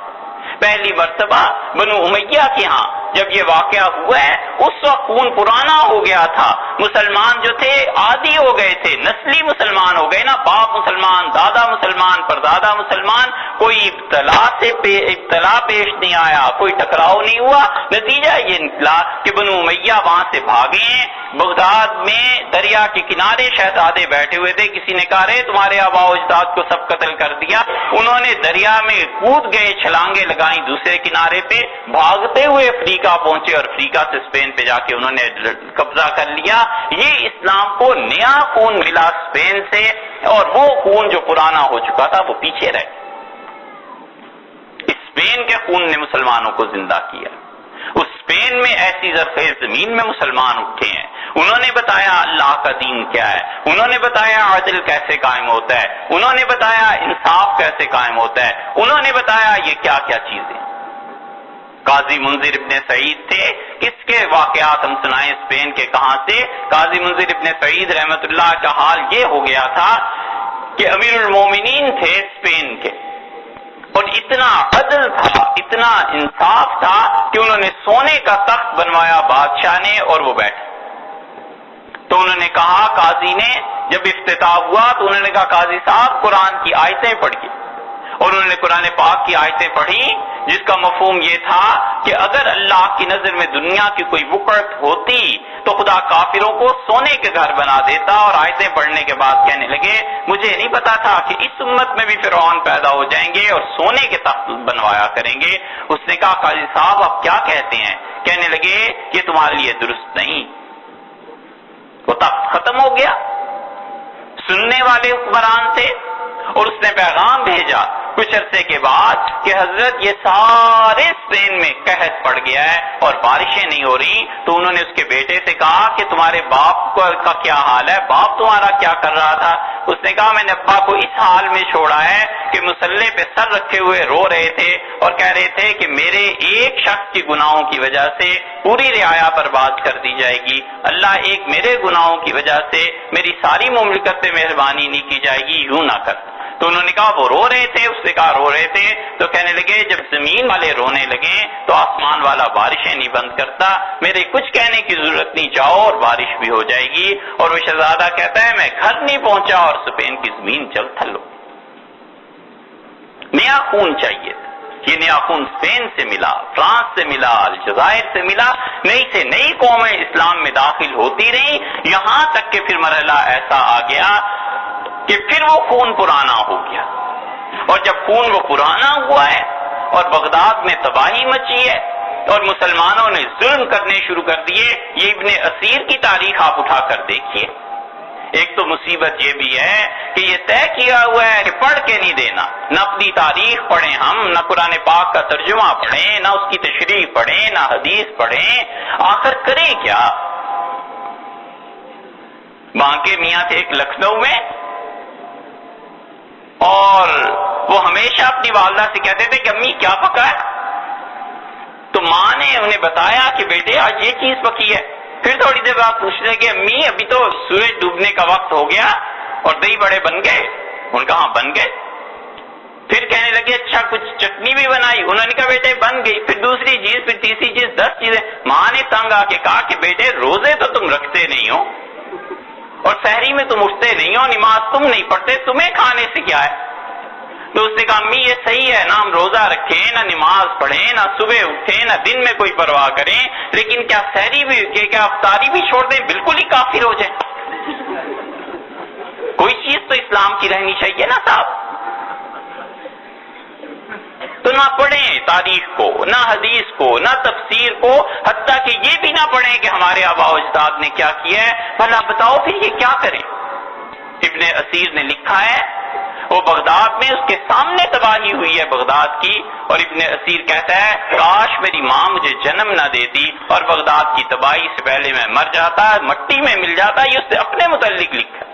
پہلی مرتبہ بنو امیہ کے ہاں جب یہ واقعہ ہوا ہے اس وقت خون پرانا ہو گیا تھا، مسلمان جو تھے عادی ہو گئے تھے، نسلی مسلمان ہو گئے نا، باپ مسلمان، دادا مسلمان، پردادا مسلمان، کوئی ابتلا پیش نہیں آیا، کوئی ٹکراؤ نہیں ہوا۔ نتیجہ یہ نکلا کہ بنو امیہ وہاں سے بھاگے ہیں۔ بغداد میں دریا کے کنارے شہزادے بیٹھے ہوئے تھے، کسی نے کہا رے تمہارے آباء و اجداد کو سب قتل کر دیا، انہوں نے دریا میں کود گئے، چھلانگیں لگائیں دوسرے کنارے پہ، بھاگتے ہوئے افریقہ پہنچے اور افریقہ سے اسپین پہ جا کے انہوں نے قبضہ کر لیا۔ یہ اسلام کو نیا خون ملا اسپین سے، اور وہ خون جو پرانا ہو چکا تھا وہ پیچھے رہ گیا۔ اسپین کے خون نے مسلمانوں کو زندہ کیا۔ اس اسپین میں ایسی زرخیز زمین میں مسلمان اٹھے ہیں، انہوں نے بتایا اللہ کا دین کیا ہے، انہوں نے بتایا عدل کیسے قائم ہوتا ہے، انہوں نے بتایا انصاف کیسے قائم ہوتا ہے، انہوں نے بتایا یہ کیا کیا چیزیں۔ قاضی منذر ابن سعید تھے، کس کے واقعات ہم سنائیں اسپین کے کہاں سے؟ قاضی منذر ابن سعید رحمت اللہ کا حال یہ ہو گیا تھا کہ امیر المومنین تھے اسپین کے، اور اتنا عدل تھا، اتنا انصاف تھا کہ انہوں نے سونے کا تخت بنوایا بادشاہ نے، اور وہ بیٹھے۔ تو انہوں نے کہا، قاضی نے جب افتتاح ہوا تو انہوں نے کہا قاضی صاحب قرآن کی آیتیں پڑھیے، اور انہوں نے قرآن پاک کی آیتیں پڑھی جس کا مفہوم یہ تھا کہ اگر اللہ کی نظر میں دنیا کی کوئی وقعت ہوتی تو خدا کافروں کو سونے کے گھر بنا دیتا۔ اور آیتیں پڑھنے کے بعد کہنے لگے مجھے نہیں پتا تھا کہ اس امت میں بھی فرعون پیدا ہو جائیں گے اور سونے کے تخت بنوایا کریں گے۔ اس نے کہا قاضی صاحب آپ کیا کہتے ہیں؟ کہنے لگے یہ تمہارے لیے درست نہیں۔ وہ تخت ختم ہو گیا، سننے والے حکمران تھے، اور اس نے پیغام بھیجا کچھ عرصے کے بعد کہ حضرت یہ سارے اسپین میں قحط پڑ گیا ہے اور بارشیں نہیں ہو رہی۔ تو انہوں نے اس کے بیٹے سے کہا کہ تمہارے باپ کا کیا حال ہے، باپ تمہارا کیا کر رہا تھا؟ اس نے کہا میں نے ابا کو اس حال میں چھوڑا ہے کہ مسلح پہ سر رکھے ہوئے رو رہے تھے اور کہہ رہے تھے کہ میرے ایک شخص کی گناہوں کی وجہ سے پوری رعایا برباد کر دی جائے گی، اللہ ایک میرے گناہوں کی وجہ سے میری ساری مملکت پہ مہربانی نہیں کی جائے گی، یوں نہ کر۔ تو انہوں نے کہا وہ رو رہے تھے، اس نے کہا رو رہے تھے، تو کہنے لگے جب زمین والے رونے لگے تو آسمان والا بارشیں نہیں بند کرتا، میرے کچھ کہنے کی ضرورت نہیں، جاؤ اور بارش بھی ہو جائے گی۔ اور وہ شہزادہ کہتا ہے میں گھر نہیں پہنچا اور اسپین کی زمین جل تھل ہو۔ نیا خون چاہیے، یہ نیا خون اسپین سے ملا، فرانس سے ملا، الجزائر سے ملا، نئی سے نئی قومیں اسلام میں داخل ہوتی رہی، یہاں تک کہ پھر مرحلہ ایسا آ گیا کہ پھر وہ خون پرانا ہو گیا۔ اور جب خون وہ پرانا ہوا ہے اور بغداد میں تباہی مچی ہے اور مسلمانوں نے ظلم کرنے شروع کر دیے، یہ ابن اسیر کی تاریخ آپ اٹھا کر دیکھیے۔ ایک تو مصیبت یہ بھی ہے کہ یہ طے کیا ہوا ہے کہ پڑھ کے نہیں دینا، نہ اپنی تاریخ پڑھیں ہم، نہ قرآن پاک کا ترجمہ پڑھیں، نہ اس کی تشریح پڑھیں، نہ حدیث پڑھیں، آخر کریں کیا؟ بانکے میاں تھے ایک لکھنؤ میں، اور وہ ہمیشہ اپنی والدہ سے کہتے تھے کہ امی کیا پکا ہے؟ تو ماں نے انہیں بتایا کہ بیٹے آج یہ چیز پکی ہے۔ پھر تھوڑی دیر بعد پوچھنے کہ امی ابھی تو سورج ڈوبنے کا وقت ہو گیا اور دہی بڑے بن گئے؟ ان کا ہاں بن گئے۔ پھر کہنے لگے اچھا کچھ چٹنی بھی بنائی؟ انہوں نے کہا بیٹے بن گئی۔ پھر دوسری چیز، پھر تیسری چیز، 10 چیزیں۔ ماں نے تنگ آ کے کہا کہ بیٹے روزے تو تم رکھتے نہیں ہو اور سحری میں تم اٹھتے نہیں ہو، نماز تم نہیں پڑھتے، تمہیں کھانے سے کیا ہے؟ تو اس نے کہا امی یہ صحیح ہے، نہ ہم روزہ رکھیں، نہ نماز پڑھیں، نہ صبح اٹھیں، نہ دن میں کوئی پرواہ کریں، لیکن کیا سحری بھی، کیا افطاری بھی چھوڑ دیں، بالکل ہی کافر ہو جائیں؟ کوئی چیز تو اسلام کی رہنی چاہیے نا صاحب۔ تو نہ پڑھیں تاریخ کو، نہ حدیث کو، نہ تفسیر کو، حتیٰ کہ یہ بھی نہ پڑھیں کہ ہمارے آباء و اجداد نے کیا کیا ہے، بھلا بتاؤ پھر یہ کیا کریں؟ ابن اسیر نے لکھا ہے، وہ بغداد میں اس کے سامنے تباہی ہوئی ہے بغداد کی، اور ابن اسیر کہتا ہے کاش میری ماں مجھے جنم نہ دیتی اور بغداد کی تباہی سے پہلے میں مر جاتا، مٹی میں مل جاتا۔ یہ اس نے اپنے متعلق لکھا،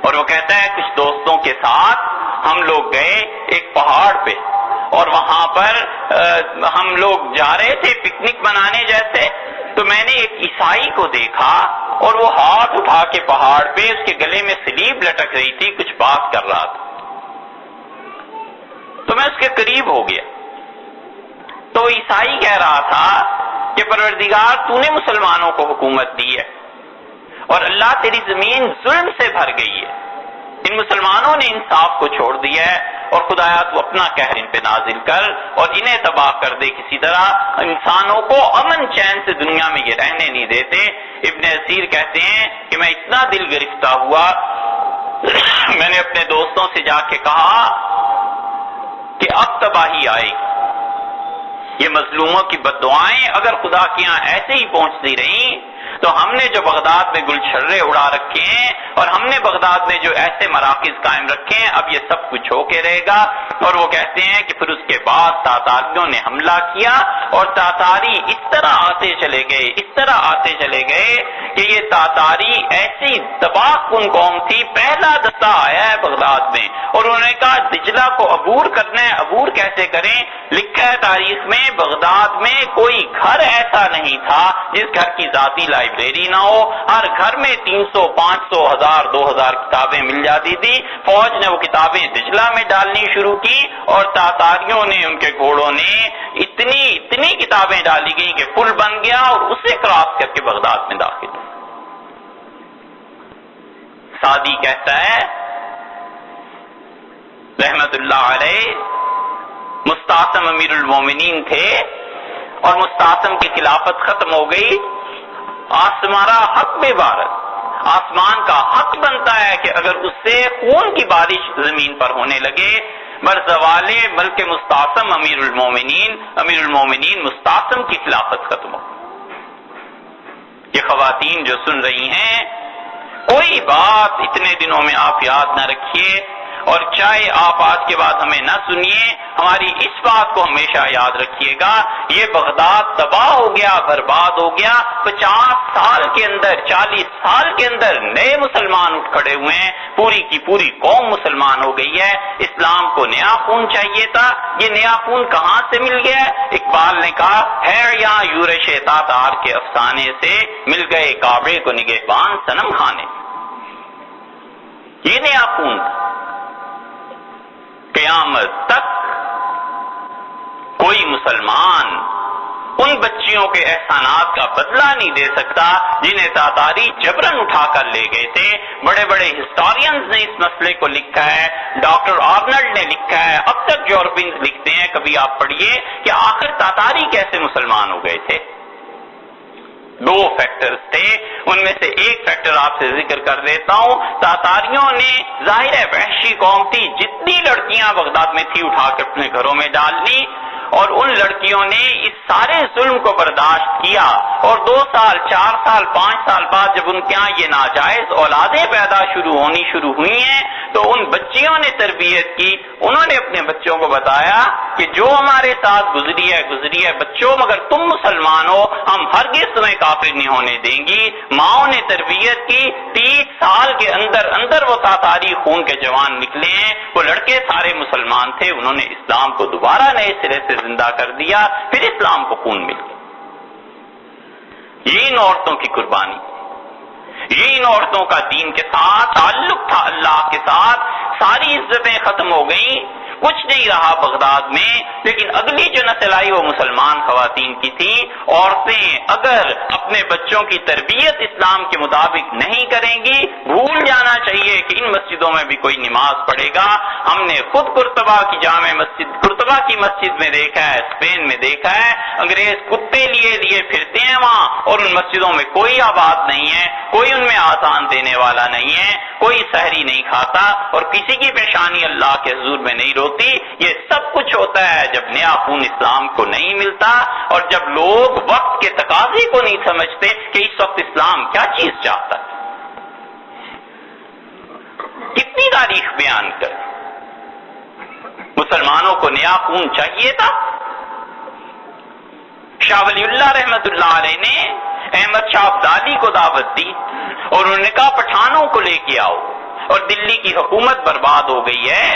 اور وہ کہتا ہے کچھ دوستوں کے ساتھ ہم لوگ گئے ایک پہاڑ پہ، اور وہاں پر ہم لوگ جا رہے تھے پکنک منانے جیسے، تو میں نے ایک عیسائی کو دیکھا اور وہ ہاتھ اٹھا کے پہاڑ پہ اس کے گلے میں سلیب لٹک رہی تھی، کچھ بات کر رہا تھا۔ تو میں اس کے قریب ہو گیا. تو عیسائی کہہ رہا تھا کہ پروردگار تو نے مسلمانوں کو حکومت دی ہے اور اللہ تیری زمین ظلم سے بھر گئی ہے، ان مسلمانوں نے انصاف کو چھوڑ دیا ہے اور خدایا تو اپنا قہر ان پہ نازل کر اور انہیں تباہ کر دے کسی طرح. انسانوں کو امن چین سے دنیا میں یہ رہنے نہیں دیتے. ابن اسیر کہتے ہیں کہ میں اتنا دل گرفتہ ہوا، میں نے اپنے دوستوں سے جا کے کہا کہ اب تباہی آئے گی. یہ مظلوموں کی بددعائیں اگر خدا کے یہاں ایسے ہی پہنچتی رہیں تو ہم نے جو بغداد میں گل چھرے اڑا رکھے ہیں اور ہم نے بغداد میں جو ایسے مراکز قائم رکھے ہیں، اب یہ سب کچھ ہو کے رہے گا. اور وہ کہتے ہیں کہ پھر اس کے بعد تاتاریوں نے حملہ کیا اور تاتاری اس طرح آتے چلے گئے، اس طرح آتے چلے گئے کہ یہ تاتاری ایسی تباہ کن قوم تھی. پہلا دستہ آیا ہے بغداد میں اور انہوں نے کہا دجلہ کو عبور کرنا ہے. عبور کیسے کریں؟ لکھا ہے تاریخ میں بغداد میں کوئی گھر ایسا نہیں تھا جس گھر کی ذاتی لائبریری نہ ہو. ہر گھر میں 300 500 1000 2000 کتابیں مل جاتی تھی. فوج نے وہ کتابیں دجلہ میں ڈالنی شروع کی اور تاتاریوں نے، ان کے گھوڑوں نے اتنی کتابیں ڈالی گئی کہ پل بن گیا اور اسے کراس کر کے بغداد میں داخل ہو. سعدی کہتا ہے رحمت اللہ علیہ، مستعصم امیر المومنین تھے اور مستعصم کی خلافت ختم ہو گئی. آسمارا حق بے بارت، آسمان کا حق بنتا ہے کہ اگر اس سے خون کی بارش زمین پر ہونے لگے. برزوال ملک مستعصم امیر المومنین مستعصم کی خلافت ختم ہو. یہ خواتین جو سن رہی ہیں، کوئی بات اتنے دنوں میں آپ یاد نہ رکھیے اور چاہے آپ آج کے بعد ہمیں نہ سنیے، ہماری اس بات کو ہمیشہ یاد رکھیے گا. یہ بغداد تباہ ہو گیا، برباد ہو گیا. 50 سال کے اندر، 40 سال کے اندر نئے مسلمان اٹھ کھڑے ہوئے ہیں. پوری کی پوری قوم مسلمان ہو گئی ہے. اسلام کو نیا خون چاہیے تھا. یہ نیا خون کہاں سے مل گیا؟ اقبال نے کہا ہے یہاں یورش تاتار کے افسانے سے مل گئے کعبے کو نگہبان صنم خانے. یہ نیا خون تھا. قیامت تک کوئی مسلمان ان بچیوں کے احسانات کا بدلہ نہیں دے سکتا جنہیں تاتاری جبرن اٹھا کر لے گئے تھے. بڑے بڑے ہسٹورینز نے اس مسئلے کو لکھا ہے. ڈاکٹر آرنلڈ نے لکھا ہے، اب تک یورپینز لکھتے ہیں، کبھی آپ پڑھیے کہ آخر تاتاری کیسے مسلمان ہو گئے تھے. 2 فیکٹرز تھے، ان میں سے ایک فیکٹر آپ سے ذکر کر دیتا ہوں. تاتاریوں نے، ظاہر ہے وحشی قوم تھی، جتنی لڑکیاں بغداد میں تھی اٹھا کے اپنے گھروں میں ڈال لی اور ان لڑکیوں نے اس سارے ظلم کو برداشت کیا. اور 2 سال 4 سال 5 سال بعد جب ان کے یہاں یہ ناجائز اولادیں پیدا ہونی شروع ہوئی ہیں تو ان بچیوں نے تربیت کی. انہوں نے اپنے بچوں کو بتایا کہ جو ہمارے ساتھ گزری ہے بچوں، مگر تم مسلمان ہو، ہم ہرگز تمہیں کافر نہیں ہونے دیں گی. ماؤں نے تربیت کی. 30 سال کے اندر وہ تاتاری خون کے جوان نکلے ہیں. وہ لڑکے سارے مسلمان تھے. انہوں نے اسلام کو دوبارہ نئے سرے سے زندہ کر دیا، پھر اسلام کو خون مل گیا. یہ ان عورتوں کی قربانی، یہ ان عورتوں کا دین کے ساتھ تعلق تھا، اللہ کے ساتھ. ساری عزتیں ختم ہو گئیں، کچھ نہیں رہا بغداد میں. لیکن اگلی جو نسل آئی وہ مسلمان خواتین کی تھی. عورتیں اگر اپنے بچوں کی تربیت اسلام کے مطابق نہیں کریں گی، بھول جانا چاہیے کہ ان مسجدوں میں بھی کوئی نماز پڑھے گا. ہم نے خود قرطبہ کی جامع مسجد، قرطبہ کی مسجد میں دیکھا ہے، اسپین میں دیکھا ہے، انگریز کتے لیے پھرتے ہیں وہاں اور ان مسجدوں میں کوئی آباد نہیں ہے، کوئی ان میں آذان دینے والا نہیں ہے، کوئی سحری نہیں کھاتا اور کسی کی پیشانی اللہ کے حضور میں نہیں روتی. یہ سب کچھ ہوتا ہے جب نیا خون اسلام کو نہیں ملتا اور جب لوگ وقت کے تقاضے کو نہیں سمجھتے کہ اس وقت اسلام کیا چیز چاہتا ہے. کتنی تاریخ بیان کر، مسلمانوں کو نیا خون چاہیے تھا. شاہ ولی اللہ رحمت اللہ علیہ نے احمد شاہ ابدالی کو دعوت دی اور انہوں نے کہا پٹھانوں کو لے کے آؤ. اور دلی کی حکومت برباد ہو گئی ہے،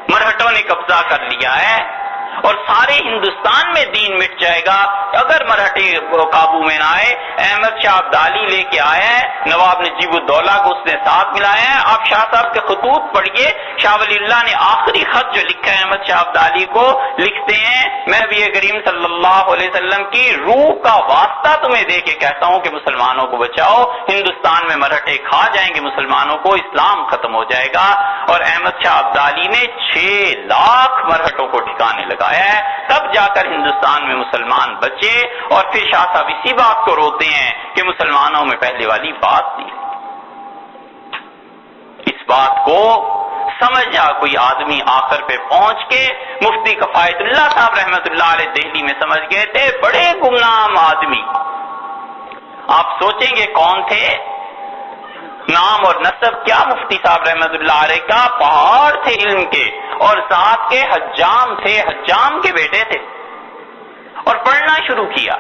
مرہٹوں نے قبضہ کر لیا ہے اور سارے ہندوستان میں دین مٹ جائے گا اگر مرہٹے قابو میں نہ آئے۔ احمد شاہ ابدالی لے کے آیا ہے، نواب نجیب الدولہ کو اس نے ساتھ ملایا ہے۔ آپ شاہ صاحب کے خطوط پڑھیے، شاہ ولی اللہ نے آخری خط جو لکھا ہے احمد شاہ ابدالی کو، لکھتے ہیں میں نبی کریم صلی اللہ علیہ وسلم کی روح کا واسطہ تمہیں دے کے کہتا ہوں کہ مسلمانوں کو بچاؤ، ہندوستان میں مرہٹے کھا جائیں گے مسلمانوں کو، اسلام ختم ہو جائے گا۔ اور احمد شاہ ابدالی نے 6 لاکھ مرہٹوں کو ٹھکانے لگایا ہے، تب جا کر ہندوستان میں مسلمان بچے۔ اور پھر شاہ صاحب اسی بات کو روتے ہیں کہ مسلمانوں میں پہلے والی بات نہیں۔ اس بات کو سمجھ جا کوئی آدمی آخر پہ پہنچ کے، مفتی کفایت اللہ صاحب رحمت اللہ علیہ دہلی میں سمجھ گئے تھے، بڑے گمنام آدمی، آپ سوچیں گے کون تھے؟ نام اور نسب کیا مفتی صاحب رحمت اللہ علیہ کا پہاڑ تھے علم کے، اور ساتھ کے حجام تھے، حجام کے بیٹے تھے، اور پڑھنا شروع کیا،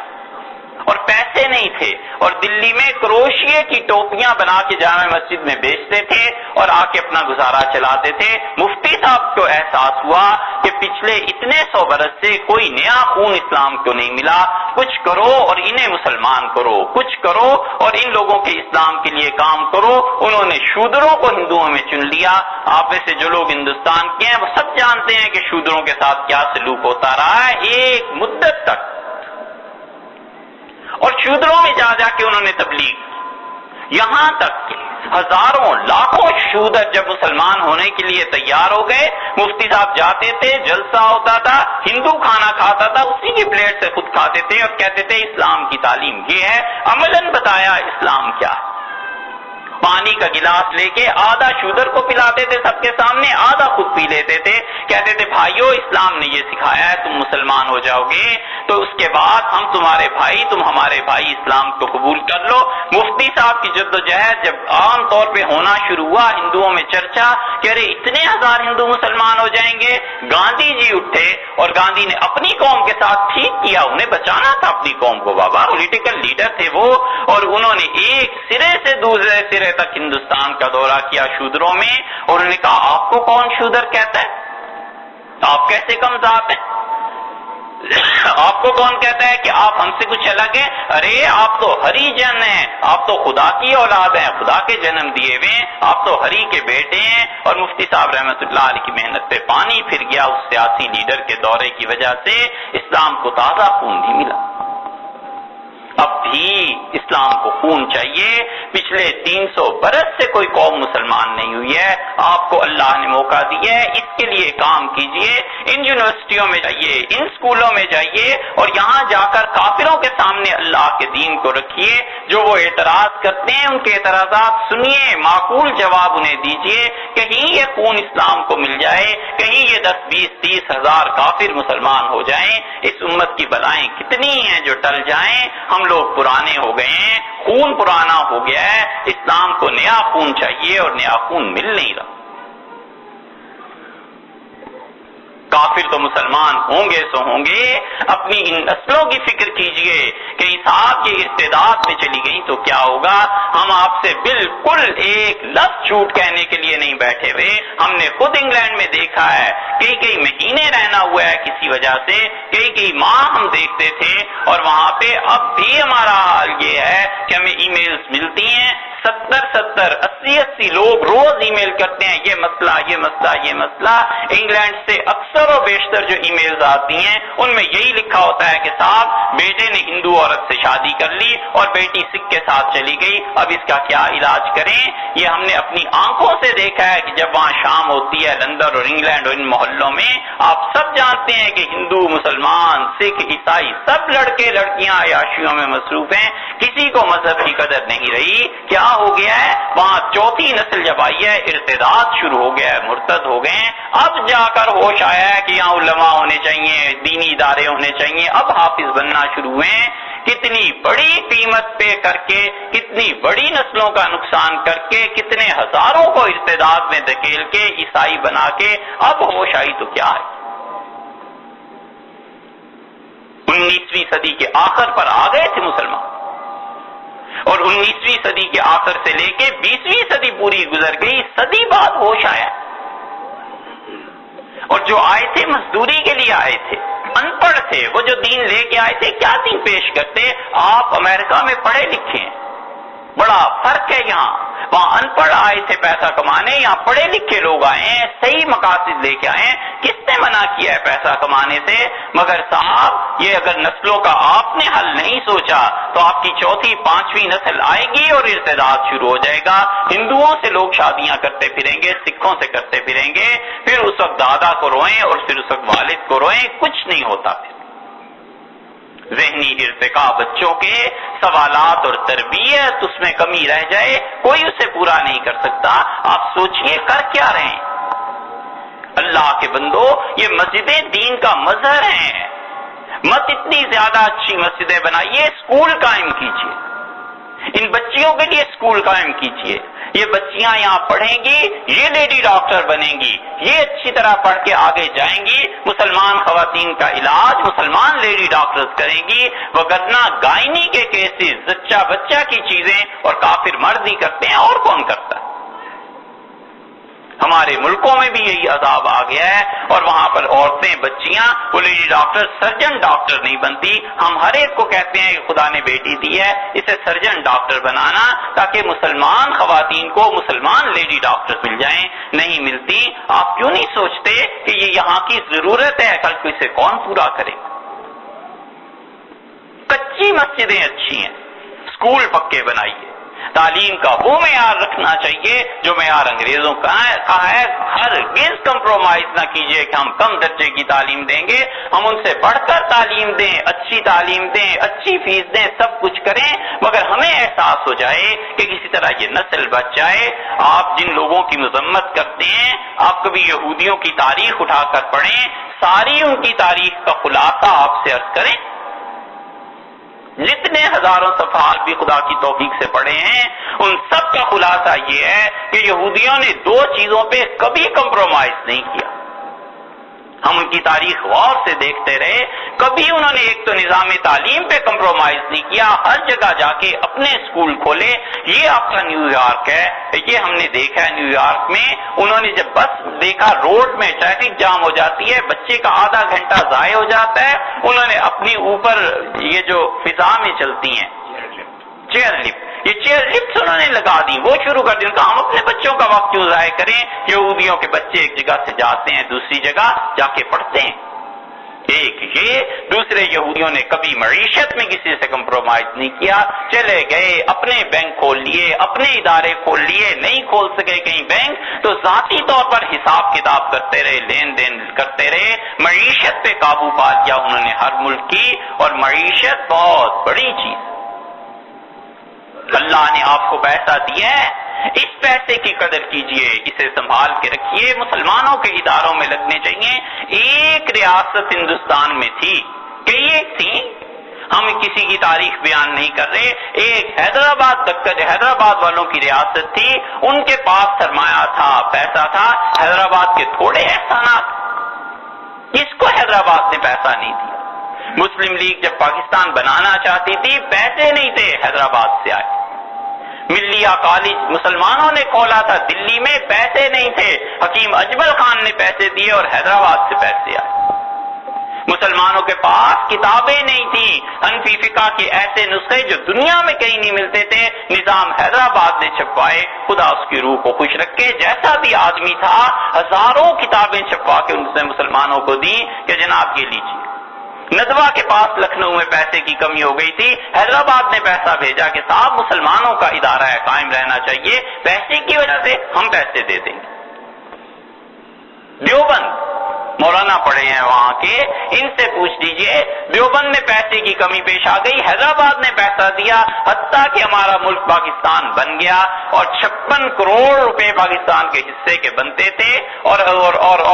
اور پیسے نہیں تھے، اور دلی میں کروشیے کی ٹوپیاں بنا کے جامع مسجد میں بیچتے تھے اور آ کے اپنا گزارا چلاتے تھے۔ مفتی صاحب کو احساس ہوا کہ پچھلے اتنے 100 برس سے کوئی نیا خون اسلام کو نہیں ملا، کچھ کرو اور انہیں مسلمان کرو، کچھ کرو اور ان لوگوں کے اسلام کے لیے کام کرو۔ انہوں نے شودروں کو ہندوؤں میں چن لیا۔ آپ میں سے جو لوگ ہندوستان کے ہیں وہ سب جانتے ہیں کہ شودروں کے ساتھ کیا سلوک ہوتا رہا ہے ایک مدت تک، اور شودروں میں جا جا کے انہوں نے تبلیغ، یہاں تک کہ ہزاروں لاکھوں شودر جب مسلمان ہونے کے لیے تیار ہو گئے، مفتی صاحب جاتے تھے، جلسہ ہوتا تھا، ہندو کھانا کھاتا تھا، اسی کی پلیٹ سے خود کھاتے تھے اور کہتے تھے اسلام کی تعلیم یہ ہے، عملاً بتایا اسلام کیا ہے۔ پانی کا گلاس لے کے آدھا شودر کو پلاتے تھے سب کے سامنے، آدھا خود پی لیتے تھے، کہتے تھے بھائیو اسلام نے یہ سکھایا ہے، تم مسلمان ہو جاؤ گے تو اس کے بعد ہم تمہارے بھائی، تم ہمارے بھائی، اسلام کو قبول کر لو۔ مفتی صاحب کی جدوجہد جب عام طور پہ ہونا شروع ہوا، ہندوؤں میں چرچا کہ ارے اتنے ہزار ہندو مسلمان ہو جائیں گے، گاندھی جی اٹھے اور گاندھی نے اپنی قوم کے ساتھ ٹھیک کیا، انہیں بچانا تھا اپنی قوم کو، بابا پولیٹیکل لیڈر تھے وہ، اور انہوں نے ایک سرے سے دوسرے سرے تک ہندوستان کا دورہ کیا شودروں میں، اور انہوں نے کہا آپ کو کون شودر کہتا ہے؟ آپ کیسے کم ذات ہیں؟ آپ کو کون کہتا ہے کہ آپ ہم سے کچھ الگ ہیں؟ ارے آپ تو ہری جن ہیں، آپ تو خدا کی اولاد ہیں، خدا کے جنم دیے ہوئے ہیں، آپ تو ہری کے بیٹے ہیں۔ اور مفتی صاحب رحمت اللہ علیہ کی محنت پہ پانی پھر گیا، اس سیاسی لیڈر کے دورے کی وجہ سے اسلام کو تازہ خون بھی ملا۔ اب بھی اسلام کو خون چاہیے، پچھلے 300 برس سے کوئی قوم مسلمان نہیں ہوئی ہے، آپ کو اللہ نے موقع دیا ہے، اس کے لیے کام کیجئے، ان یونیورسٹیوں میں جائیے، ان سکولوں میں جائیے، اور یہاں جا کر کافروں کے سامنے اللہ کے دین کو رکھیے، جو وہ اعتراض کرتے ہیں ان کے اعتراضات سنیے، معقول جواب انہیں دیجئے، کہیں یہ خون اسلام کو مل جائے، کہیں یہ 10 20 30 ہزار کافر مسلمان ہو جائیں۔ اس امت کی بلائیں کتنی ہیں جو ٹل جائیں، ہم لوگ پرانے ہو گئے ہیں، خون پرانا ہو گیا ہے، اسلام کو نیا خون چاہیے اور نیا خون مل نہیں رہا۔ کافر تو مسلمان ہوں گے سو ہوں گے، اپنی ان نسلوں کی فکر کیجئے کہ صاحب یہ ارتداد میں چلی گئی تو کیا ہوگا۔ ہم آپ سے بالکل ایک لفظ جھوٹ کہنے کے لیے نہیں بیٹھے ہوئے، ہم نے خود انگلینڈ میں دیکھا ہے، کئی مہینے رہنا ہوا ہے کسی وجہ سے، کئی ماہ ہم دیکھتے تھے، اور وہاں پہ اب بھی ہمارا حال یہ ہے کہ ہمیں ای میلز ملتی ہیں، 70 80 لوگ روز ای میل کرتے ہیں، یہ مسئلہ یہ مسئلہ یہ مسئلہ۔ انگلینڈ سے اکثر و بیشتر جو ای میلز آتی ہیں ان میں یہی لکھا ہوتا ہے کہ صاحب بیٹے نے ہندو عورت سے شادی کر لی اور بیٹی سکھ کے ساتھ چلی گئی، اب اس کا کیا علاج کریں۔ یہ ہم نے اپنی آنکھوں سے دیکھا ہے کہ جب وہاں شام ہوتی ہے لندن اور انگلینڈ اور ان محلوں میں، آپ سب جانتے ہیں کہ ہندو مسلمان سکھ عیسائی سب لڑکے لڑکیاں عیاشیوں میں مصروف ہیں، کسی کو مذہب کی قدر نہیں رہی۔ کیا ہو گیا ہے وہاں؟ چوتھی نسل جب آئی ہے، ارتداد شروع ہو گیا ہے، مرتد ہو گئے ہیں، اب جا کر ہوش آیا ہے کہ یہاں علماء ہونے چاہیے، دینی ادارے ہونے چاہیے، اب حافظ بننا شروع ہوئے ہیں۔ کتنی بڑی قیمت پے کر کے، کتنی بڑی نسلوں کا نقصان کر کے، کتنے ہزاروں کو ارتداد میں دھکیل کے عیسائی بنا کے اب ہوش آئی تو کیا ہے۔ 19ویں صدی کے آخر پر آ گئے تھے مسلمان، اور 19ویں صدی کے آخر سے لے کے 20ویں صدی پوری گزر گئی، صدی بعد ہوش آیا، اور جو آئے تھے مزدوری کے لیے آئے تھے، ان پڑھ تھے، وہ جو دین لے کے آئے تھے کیا دین پیش کرتے؟ آپ امریکہ میں پڑھے لکھے ہیں، بڑا فرق ہے یہاں، وہاں ان پڑھ آئے تھے پیسہ کمانے، یہاں پڑھے لکھے لوگ آئے ہیں صحیح مقاصد لے کے آئے ہیں۔ کس نے منع کیا ہے پیسہ کمانے سے؟ مگر صاحب یہ اگر نسلوں کا آپ نے حل نہیں سوچا تو آپ کی چوتھی پانچویں نسل آئے گی اور ارتداد شروع ہو جائے گا، ہندوؤں سے لوگ شادیاں کرتے پھریں گے، سکھوں سے کرتے پھریں گے، پھر اس وقت دادا کو روئیں اور پھر اس وقت والد کو روئیں، کچھ نہیں ہوتا پھر۔ ذہنی ارتقاء بچوں کے، سوالات اور تربیت اس میں کمی رہ جائے، کوئی اسے پورا نہیں کر سکتا۔ آپ سوچئے کر کیا رہے ہیں؟ اللہ کے بندو، یہ مسجدیں دین کا مظہر ہیں، مت اتنی زیادہ اچھی مسجدیں بنائیے، اسکول قائم کیجیے، ان بچیوں کے لیے اسکول قائم کیجیے، یہ بچیاں یہاں پڑھیں گی، یہ لیڈی ڈاکٹر بنیں گی، یہ اچھی طرح پڑھ کے آگے جائیں گی، مسلمان خواتین کا علاج مسلمان لیڈی ڈاکٹرز کریں گی، وگرنہ گائنی کے کیسز زچہ بچہ کی چیزیں اور کافر مرد ہی کرتے ہیں، اور کون کرتا ہے؟ ہمارے ملکوں میں بھی یہی عذاب آ گیا ہے، اور وہاں پر عورتیں بچیاں وہ لیڈی ڈاکٹر سرجن ڈاکٹر نہیں بنتی۔ ہم ہر ایک کو کہتے ہیں کہ خدا نے بیٹی دی ہے، اسے سرجن ڈاکٹر بنانا تاکہ مسلمان خواتین کو مسلمان لیڈی ڈاکٹر مل جائیں، نہیں ملتی۔ آپ کیوں نہیں سوچتے کہ یہ یہاں کی ضرورت ہے، کل کو اسے کون پورا کرے؟ کچی مسجدیں اچھی ہیں، اسکول پکے بنائیے، تعلیم کا وہ معیار رکھنا چاہیے جو معیار انگریزوں کا ہے، ہرگز کمپرومائز نہ کیجیے کہ ہم کم درجے کی تعلیم دیں گے، ہم ان سے بڑھ کر تعلیم دیں، اچھی تعلیم دیں، اچھی فیس دیں، سب کچھ کریں، مگر ہمیں احساس ہو جائے کہ کسی طرح یہ نسل بچ جائے۔ آپ جن لوگوں کی مذمت کرتے ہیں، آپ کبھی یہودیوں کی تاریخ اٹھا کر پڑھیں، ساری ان کی تاریخ کا خلاصہ آپ سے عرض کریں، جتنے ہزاروں صفحات بھی خدا کی توفیق سے پڑھے ہیں، ان سب کا خلاصہ یہ ہے کہ یہودیوں نے دو چیزوں پہ کبھی کمپرومائز نہیں کیا۔ ہم ان کی تاریخ غور سے دیکھتے رہے، کبھی انہوں نے ایک تو نظام تعلیم پہ کمپرومائز نہیں کیا، ہر جگہ جا کے اپنے اسکول کھولے۔ یہ آپ کا نیو یارک ہے، یہ ہم نے دیکھا ہے نیو یارک میں، انہوں نے جب بس دیکھا روڈ میں ٹریفک جام ہو جاتی ہے، بچے کا آدھا گھنٹہ ضائع ہو جاتا ہے، انہوں نے اپنی اوپر یہ جو فضا میں چلتی ہیں چیئر لفٹ، یہ چیئر لفٹ انہوں نے لگا دی، وہ شروع کر دی، ان کا ہم اپنے بچوں کا وقت کیوں ضائع کریں؟ یہودیوں کے بچے ایک جگہ سے جاتے ہیں دوسری جگہ جا کے پڑھتے ہیں۔ ایک یہ، دوسرے یہودیوں نے کبھی معیشت میں کسی سے کمپرومائز نہیں کیا، چلے گئے اپنے بینک کھول لیے، اپنے ادارے کھول لیے، نہیں کھول سکے کہیں بینک تو ذاتی طور پر حساب کتاب کرتے رہے، لین دین کرتے رہے، معیشت پہ قابو پا لیا انہوں نے ہر ملک کی، اور معیشت بہت بڑی چیز، اللہ نے آپ کو پیسہ دیا ہے، اس پیسے کی قدر کیجئے، اسے سنبھال کے رکھیے، مسلمانوں کے اداروں میں لگنے چاہیے۔ ایک ریاست ہندوستان میں تھی، کئی ایک تھی، ہم کسی کی تاریخ بیان نہیں کر رہے، ایک حیدرآباد تک کا جو حیدرآباد والوں کی ریاست تھی، ان کے پاس سرمایہ تھا، پیسہ تھا، حیدرآباد کے تھوڑے احسانات، اس کو حیدرآباد نے پیسہ نہیں دیا۔ مسلم لیگ جب پاکستان بنانا چاہتی تھی، پیسے نہیں تھے، حیدرآباد سے آئے۔ ملیہ کالج مسلمانوں نے کھولا تھا دلی میں، پیسے نہیں تھے، حکیم اجمل خان نے پیسے دیے اور حیدرآباد سے پیسے آئے۔ مسلمانوں کے پاس کتابیں نہیں تھیں، حنفی فقہ کے ایسے نسخے جو دنیا میں کہیں نہیں ملتے تھے، نظام حیدرآباد نے چھپوائے، خدا اس کی روح کو خوش رکھے، جیسا بھی آدمی تھا ہزاروں کتابیں چھپوا کے ان سے مسلمانوں کو دی کہ جناب یہ لیجیے۔ ندوہ کے پاس لکھنؤ میں پیسے کی کمی ہو گئی تھی، حیدرآباد نے پیسہ بھیجا کہ صاحب مسلمانوں کا ادارہ ہے، قائم رہنا چاہیے، پیسے کی وجہ سے ہم پیسے دے دیں گے۔ دیوبند مولانا پڑھے ہیں وہاں کے، ان سے پوچھ لیجئے، دیوبند میں پیسے کی کمی پیش آ گئی، حیدرآباد نے پیسہ دیا، حتیٰ کہ ہمارا ملک پاکستان بن گیا، اور 56 کروڑ روپے پاکستان کے حصے کے بنتے تھے، اور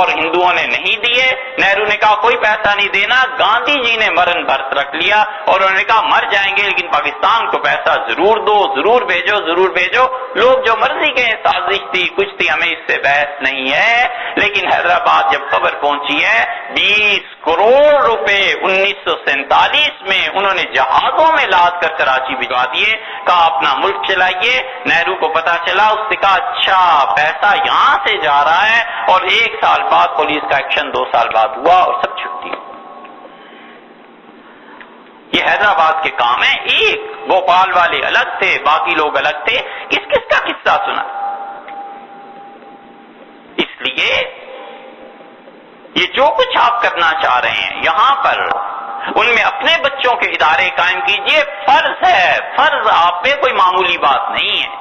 ہندوؤں نے نہیں دیے۔ نہرو نے کہا کوئی پیسہ نہیں دینا، گاندھی جی نے مرن بھرت رکھ لیا، اور انہوں نے کہا مر جائیں گے لیکن پاکستان کو پیسہ ضرور دو، ضرور بھیجو، ضرور بھیجو۔ لوگ جو مرضی کہیں، سازش تھی، کچھ تھی، ہمیں اس سے بحث نہیں ہے، لیکن حیدرآباد جب خبر پہنچی ہے 20 کروڑ روپے 1947 میں انہوں نے جہازوں میں لاد کر کراچی بھجوا دیے، کہا اپنا ملک چلائیے۔ نہرو کو پتا چلا، اس نے کہا اچھا پیسہ یہاں سے جا رہا ہے، اور 1 سال بعد پولیس کا ایکشن 2 سال بعد ہوا اور سب چھٹی۔ یہ حیدرآباد کے کام ہیں. ایک بھوپال والے الگ تھے، باقی لوگ الگ تھے. کس کس کا قصہ سنا؟ اس لیے یہ جو کچھ آپ کرنا چاہ رہے ہیں یہاں پر، ان میں اپنے بچوں کے ادارے قائم کیجئے. فرض ہے، فرض آپ پہ کوئی معمولی بات نہیں ہے.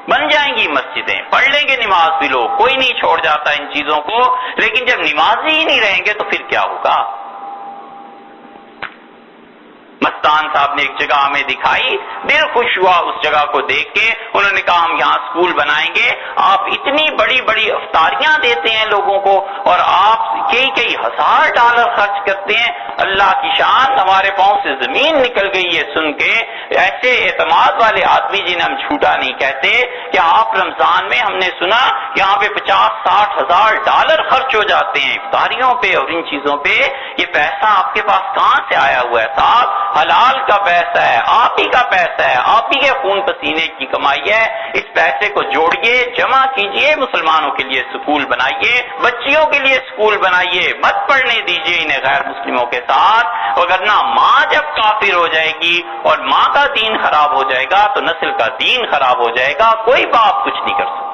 بن جائیں گی مسجدیں، پڑھ لیں گے نماز بھی لوگ، کوئی نہیں چھوڑ جاتا ان چیزوں کو. لیکن جب نمازی ہی نہیں رہیں گے تو پھر کیا ہوگا؟ مستان صاحب نے ایک جگہ ہمیں دکھائی، دل خوش ہوا اس جگہ کو دیکھ کے. انہوں نے کہا ہم یہاں اسکول بنائیں گے. آپ اتنی بڑی بڑی افطاریاں دیتے ہیں لوگوں کو اور آپ کئی ہزار ڈالر خرچ کرتے ہیں. اللہ کی شان، ہمارے پاؤں سے زمین نکل گئی ہے سن کے. ایسے اعتماد والے آدمی جنہیں ہم جھوٹا نہیں کہتے کہ آپ رمضان میں ہم نے سنا یہاں پہ 50-60 ہزار ڈالر خرچ ہو جاتے ہیں افطاریوں پہ اور ان چیزوں پہ. یہ پیسہ آپ کے پاس کہاں سے آیا ہوا ہے صاحب؟ حلال کا پیسہ ہے، آپ ہی کا پیسہ ہے، آپ ہی کے خون پسینے کی کمائی ہے. اس پیسے کو جوڑیے، جمع کیجئے، مسلمانوں کے لیے سکول بنائیے، بچیوں کے لیے سکول بنائیے. مت پڑھنے دیجئے انہیں غیر مسلموں کے ساتھ. وگرنہ ماں جب کافر ہو جائے گی اور ماں کا دین خراب ہو جائے گا تو نسل کا دین خراب ہو جائے گا. کوئی باپ کچھ نہیں کر سکتا.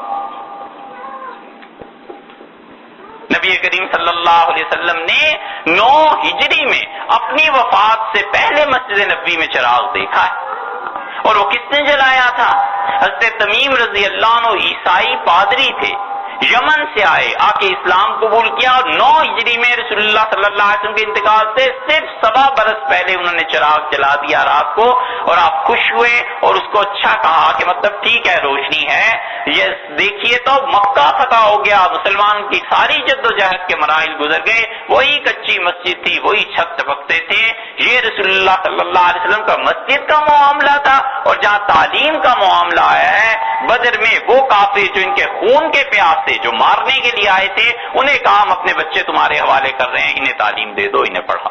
نبی کریم صلی اللہ علیہ وسلم نے 9 ہجری میں اپنی وفات سے پہلے مسجد نبوی میں چراغ دیکھا ہے. اور وہ کس نے جلایا تھا؟ حضرت تمیم رضی اللہ عنہ عیسائی پادری تھے، یمن سے آئے، آ کے اسلام قبول کیا اور 9 ہجری میں رسول اللہ صلی اللہ علیہ وسلم کے انتقال سے صرف 7 برس پہلے انہوں نے چراغ جلا دیا رات کو. اور آپ خوش ہوئے اور اس کو اچھا کہا کہ مطلب ٹھیک ہے روشنی ہے. یہ دیکھیے تو مکہ فتح ہو گیا، مسلمان کی ساری جد و جہد کے مراحل گزر گئے. وہی کچی مسجد تھی، وہی چھت چپکتے تھے. یہ رسول اللہ صلی اللہ علیہ وسلم کا مسجد کا معاملہ تھا. اور جہاں تعلیم کا معاملہ آیا ہے، بدر میں وہ کافر جو ان کے خون کے پیاس سے جو مارنے کے لیے آئے تھے، انہیں کہا ہم اپنے بچے تمہارے حوالے کر رہے ہیں، انہیں تعلیم دے دو، انہیں پڑھا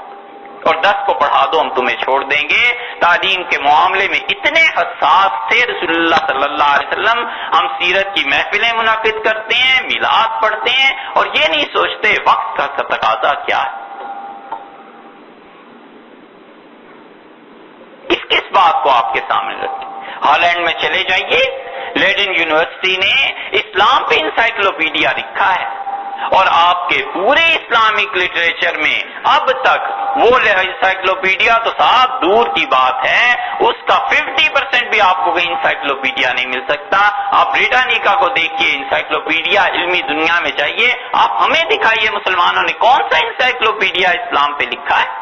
اور 10 کو پڑھا دو، ہم تمہیں چھوڑ دیں گے. تعلیم کے معاملے میں اتنے حساس تھے رسول اللہ صلی اللہ علیہ وسلم. ہم سیرت کی محفلیں منعقد کرتے ہیں، میلاد پڑھتے ہیں اور یہ نہیں سوچتے وقت کا تقاضا کیا ہے. کس بات کو آپ کے سامنے رکھیں. ہالینڈ میں چلے جائیے، لیڈن یونیورسٹی نے اسلام پہ انسائکلوپیڈیا لکھا ہے اور آپ کے پورے اسلامک لٹریچر میں اب تک وہ انسائکلوپیڈیا تو صاحب دور کی بات ہے، اس کا 50% بھی آپ کو کہیں انسائکلوپیڈیا نہیں مل سکتا. آپ بریٹانیکا کو دیکھیے، انسائکلوپیڈیا علمی دنیا میں چاہیے. آپ ہمیں دکھائیے مسلمانوں نے کون سا انسائکلوپیڈیا اسلام پہ لکھا ہے.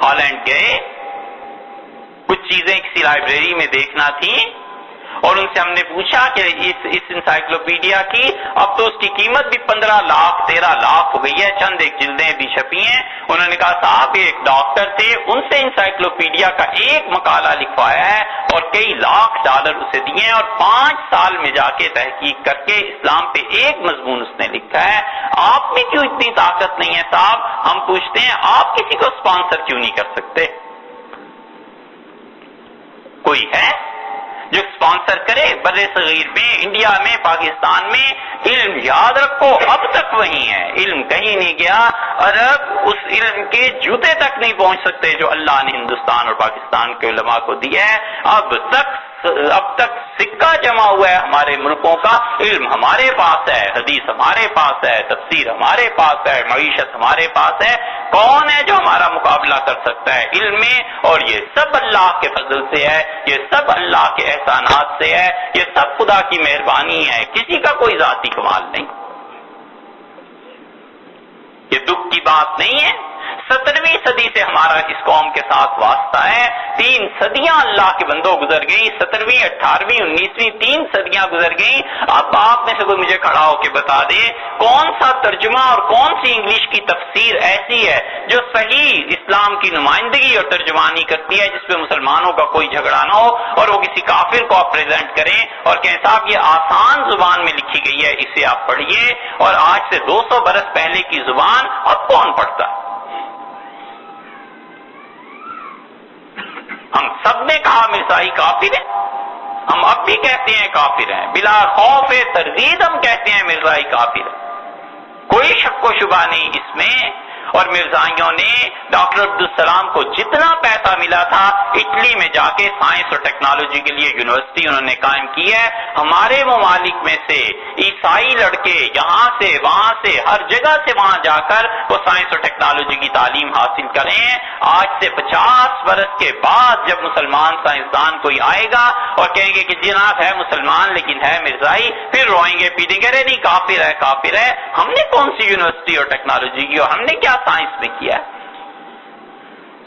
ہالینڈ گئے، کچھ چیزیں کسی لائبریری میں دیکھنا تھی اور ان سے ہم نے پوچھا کہ اس انسائکلوپیڈیا کی اب تو اس کی قیمت بھی 15 لاکھ 13 لاکھ ہو گئی ہے، چند ایک جلدیں بھی چھپی ہیں. انہوں نے کہا صاحب یہ ایک ڈاکٹر تھے، ان سے انسائکلوپیڈیا کا ایک مقالہ لکھوایا ہے اور کئی لاکھ ڈالر اسے دیے ہیں اور 5 سال میں جا کے تحقیق کر کے اسلام پہ ایک مضمون اس نے لکھا ہے. آپ میں کیوں اتنی طاقت نہیں ہے صاحب؟ ہم پوچھتے ہیں آپ کسی کو اسپانسر کیوں نہیں کر سکتے؟ کوئی ہے جو اسپانسر کرے؟ بر صغیر میں، انڈیا میں، پاکستان میں علم یاد رکھو اب تک وہی ہے، علم کہیں نہیں گیا. عرب اس علم کے جوتے تک نہیں پہنچ سکتے جو اللہ نے ہندوستان اور پاکستان کے علماء کو دیا ہے. اب تک سکہ جمع ہوا ہے ہمارے ملکوں کا. علم ہمارے پاس ہے، حدیث ہمارے پاس ہے، تفسیر ہمارے پاس ہے، معیشت ہمارے پاس ہے. کون ہے جو ہمارا مقابلہ کر سکتا ہے علم میں؟ اور یہ سب اللہ کے فضل سے ہے، یہ سب اللہ کے احسانات سے ہے، یہ سب خدا کی مہربانی ہے، کسی کا کوئی ذاتی کمال نہیں. یہ دکھ کی بات نہیں ہے. 17ویں صدی سے ہمارا اس قوم کے ساتھ واسطہ ہے. 3 صدیاں اللہ کے بندوں گزر گئیں، 17ویں 18ویں 19ویں 3 صدیاں گزر گئیں. اب آپ میں سے کوئی مجھے کھڑا ہو کے بتا دے کون سا ترجمہ اور کون سی انگلش کی تفسیر ایسی ہے جو صحیح اسلام کی نمائندگی اور ترجمانی کرتی ہے، جس پہ مسلمانوں کا کوئی جھگڑا نہ ہو اور وہ کسی کافر کو آپ پریزنٹ کریں اور کہیں صاحب یہ آسان زبان میں لکھی گئی ہے، اسے آپ پڑھیے. اور آج سے 200 برس پہلے کی زبان اب کون پڑھتا؟ ہم سب نے کہا مرزائی کافر ہے، ہم اب بھی کہتے ہیں کافر ہیں، بلا خوف تردید ہم کہتے ہیں مرزائی کافر ہے، کوئی شک و شبہ نہیں اس میں. اور مرزائیوں نے ڈاکٹر عبدالسلام کو جتنا پیسہ ملا تھا اٹلی میں جا کے سائنس اور ٹیکنالوجی کے لیے یونیورسٹی انہوں نے قائم کی ہے. ہمارے ممالک میں سے عیسائی لڑکے یہاں سے وہاں سے ہر جگہ سے وہاں جا کر وہ سائنس اور ٹیکنالوجی کی تعلیم حاصل کریں. آج سے 50 برس کے بعد جب مسلمان سائنسدان کوئی آئے گا اور کہیں گے کہ جناب ہے مسلمان لیکن ہے مرزائی، پھر روئیں گے پیٹیں گے، نہیں کافر ہے کافر ہے. ہم نے کون سی یونیورسٹی اور ٹیکنالوجی کی اور ہم نے کیا سائنس میں کیا ہے؟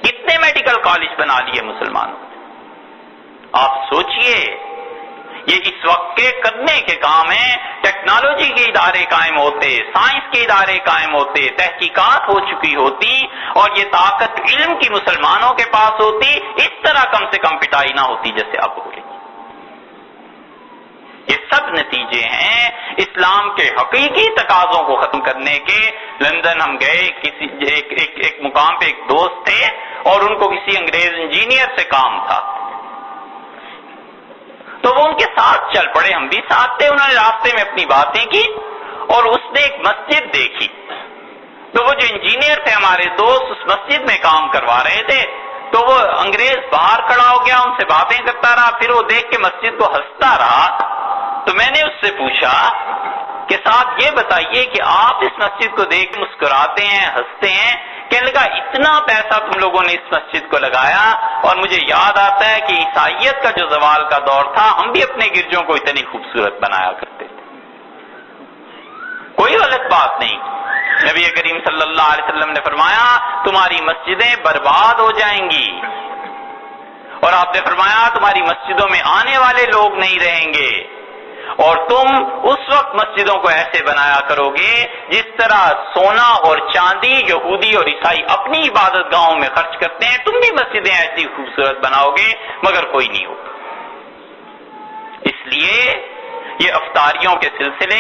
کتنے میڈیکل کالج بنا لیے مسلمانوں نے؟ آپ سوچئے، یہ اس وقت کے کرنے کے کام ہیں. ٹیکنالوجی کے ادارے قائم ہوتے، سائنس کے ادارے قائم ہوتے، تحقیقات ہو چکی ہوتی اور یہ طاقت علم کی مسلمانوں کے پاس ہوتی، اس طرح کم سے کم پٹائی نہ ہوتی جیسے اب ہو رہی. یہ سب نتیجے ہیں اسلام کے حقیقی تقاضوں کو ختم کرنے کے. لندن ہم گئے، ایک مقام پہ ایک دوست تھے اور ان کو کسی انگریز انجینئر سے کام تھا، تو وہ ان کے ساتھ چل پڑے، ہم بھی ساتھ تھے. انہوں نے راستے میں اپنی باتیں کی اور اس نے ایک مسجد دیکھی. تو وہ جو انجینئر تھے ہمارے دوست اس مسجد میں کام کروا رہے تھے، تو وہ انگریز باہر کھڑا ہو گیا، ان سے باتیں کرتا رہا، پھر وہ دیکھ کے مسجد کو ہنستا رہا. تو میں نے اس سے پوچھا کہ صاحب یہ بتائیے کہ آپ اس مسجد کو دیکھ کے مسکراتے ہیں ہنستے ہیں، کہنے لگا اتنا پیسہ تم لوگوں نے اس مسجد کو لگایا اور مجھے یاد آتا ہے کہ عیسائیت کا جو زوال کا دور تھا ہم بھی اپنے گرجوں کو اتنی خوبصورت بنایا کرتے تھے. کوئی غلط بات نہیں. نبی کریم صلی اللہ علیہ وسلم نے فرمایا تمہاری مسجدیں برباد ہو جائیں گی، اور آپ نے فرمایا تمہاری مسجدوں میں آنے والے لوگ نہیں رہیں گے، اور تم اس وقت مسجدوں کو ایسے بنایا کرو گے جس طرح سونا اور چاندی یہودی اور عیسائی اپنی عبادت گاہوں میں خرچ کرتے ہیں، تم بھی مسجدیں ایسی خوبصورت بناؤ گے مگر کوئی نہیں ہوگا. اس لیے یہ افطاریوں کے سلسلے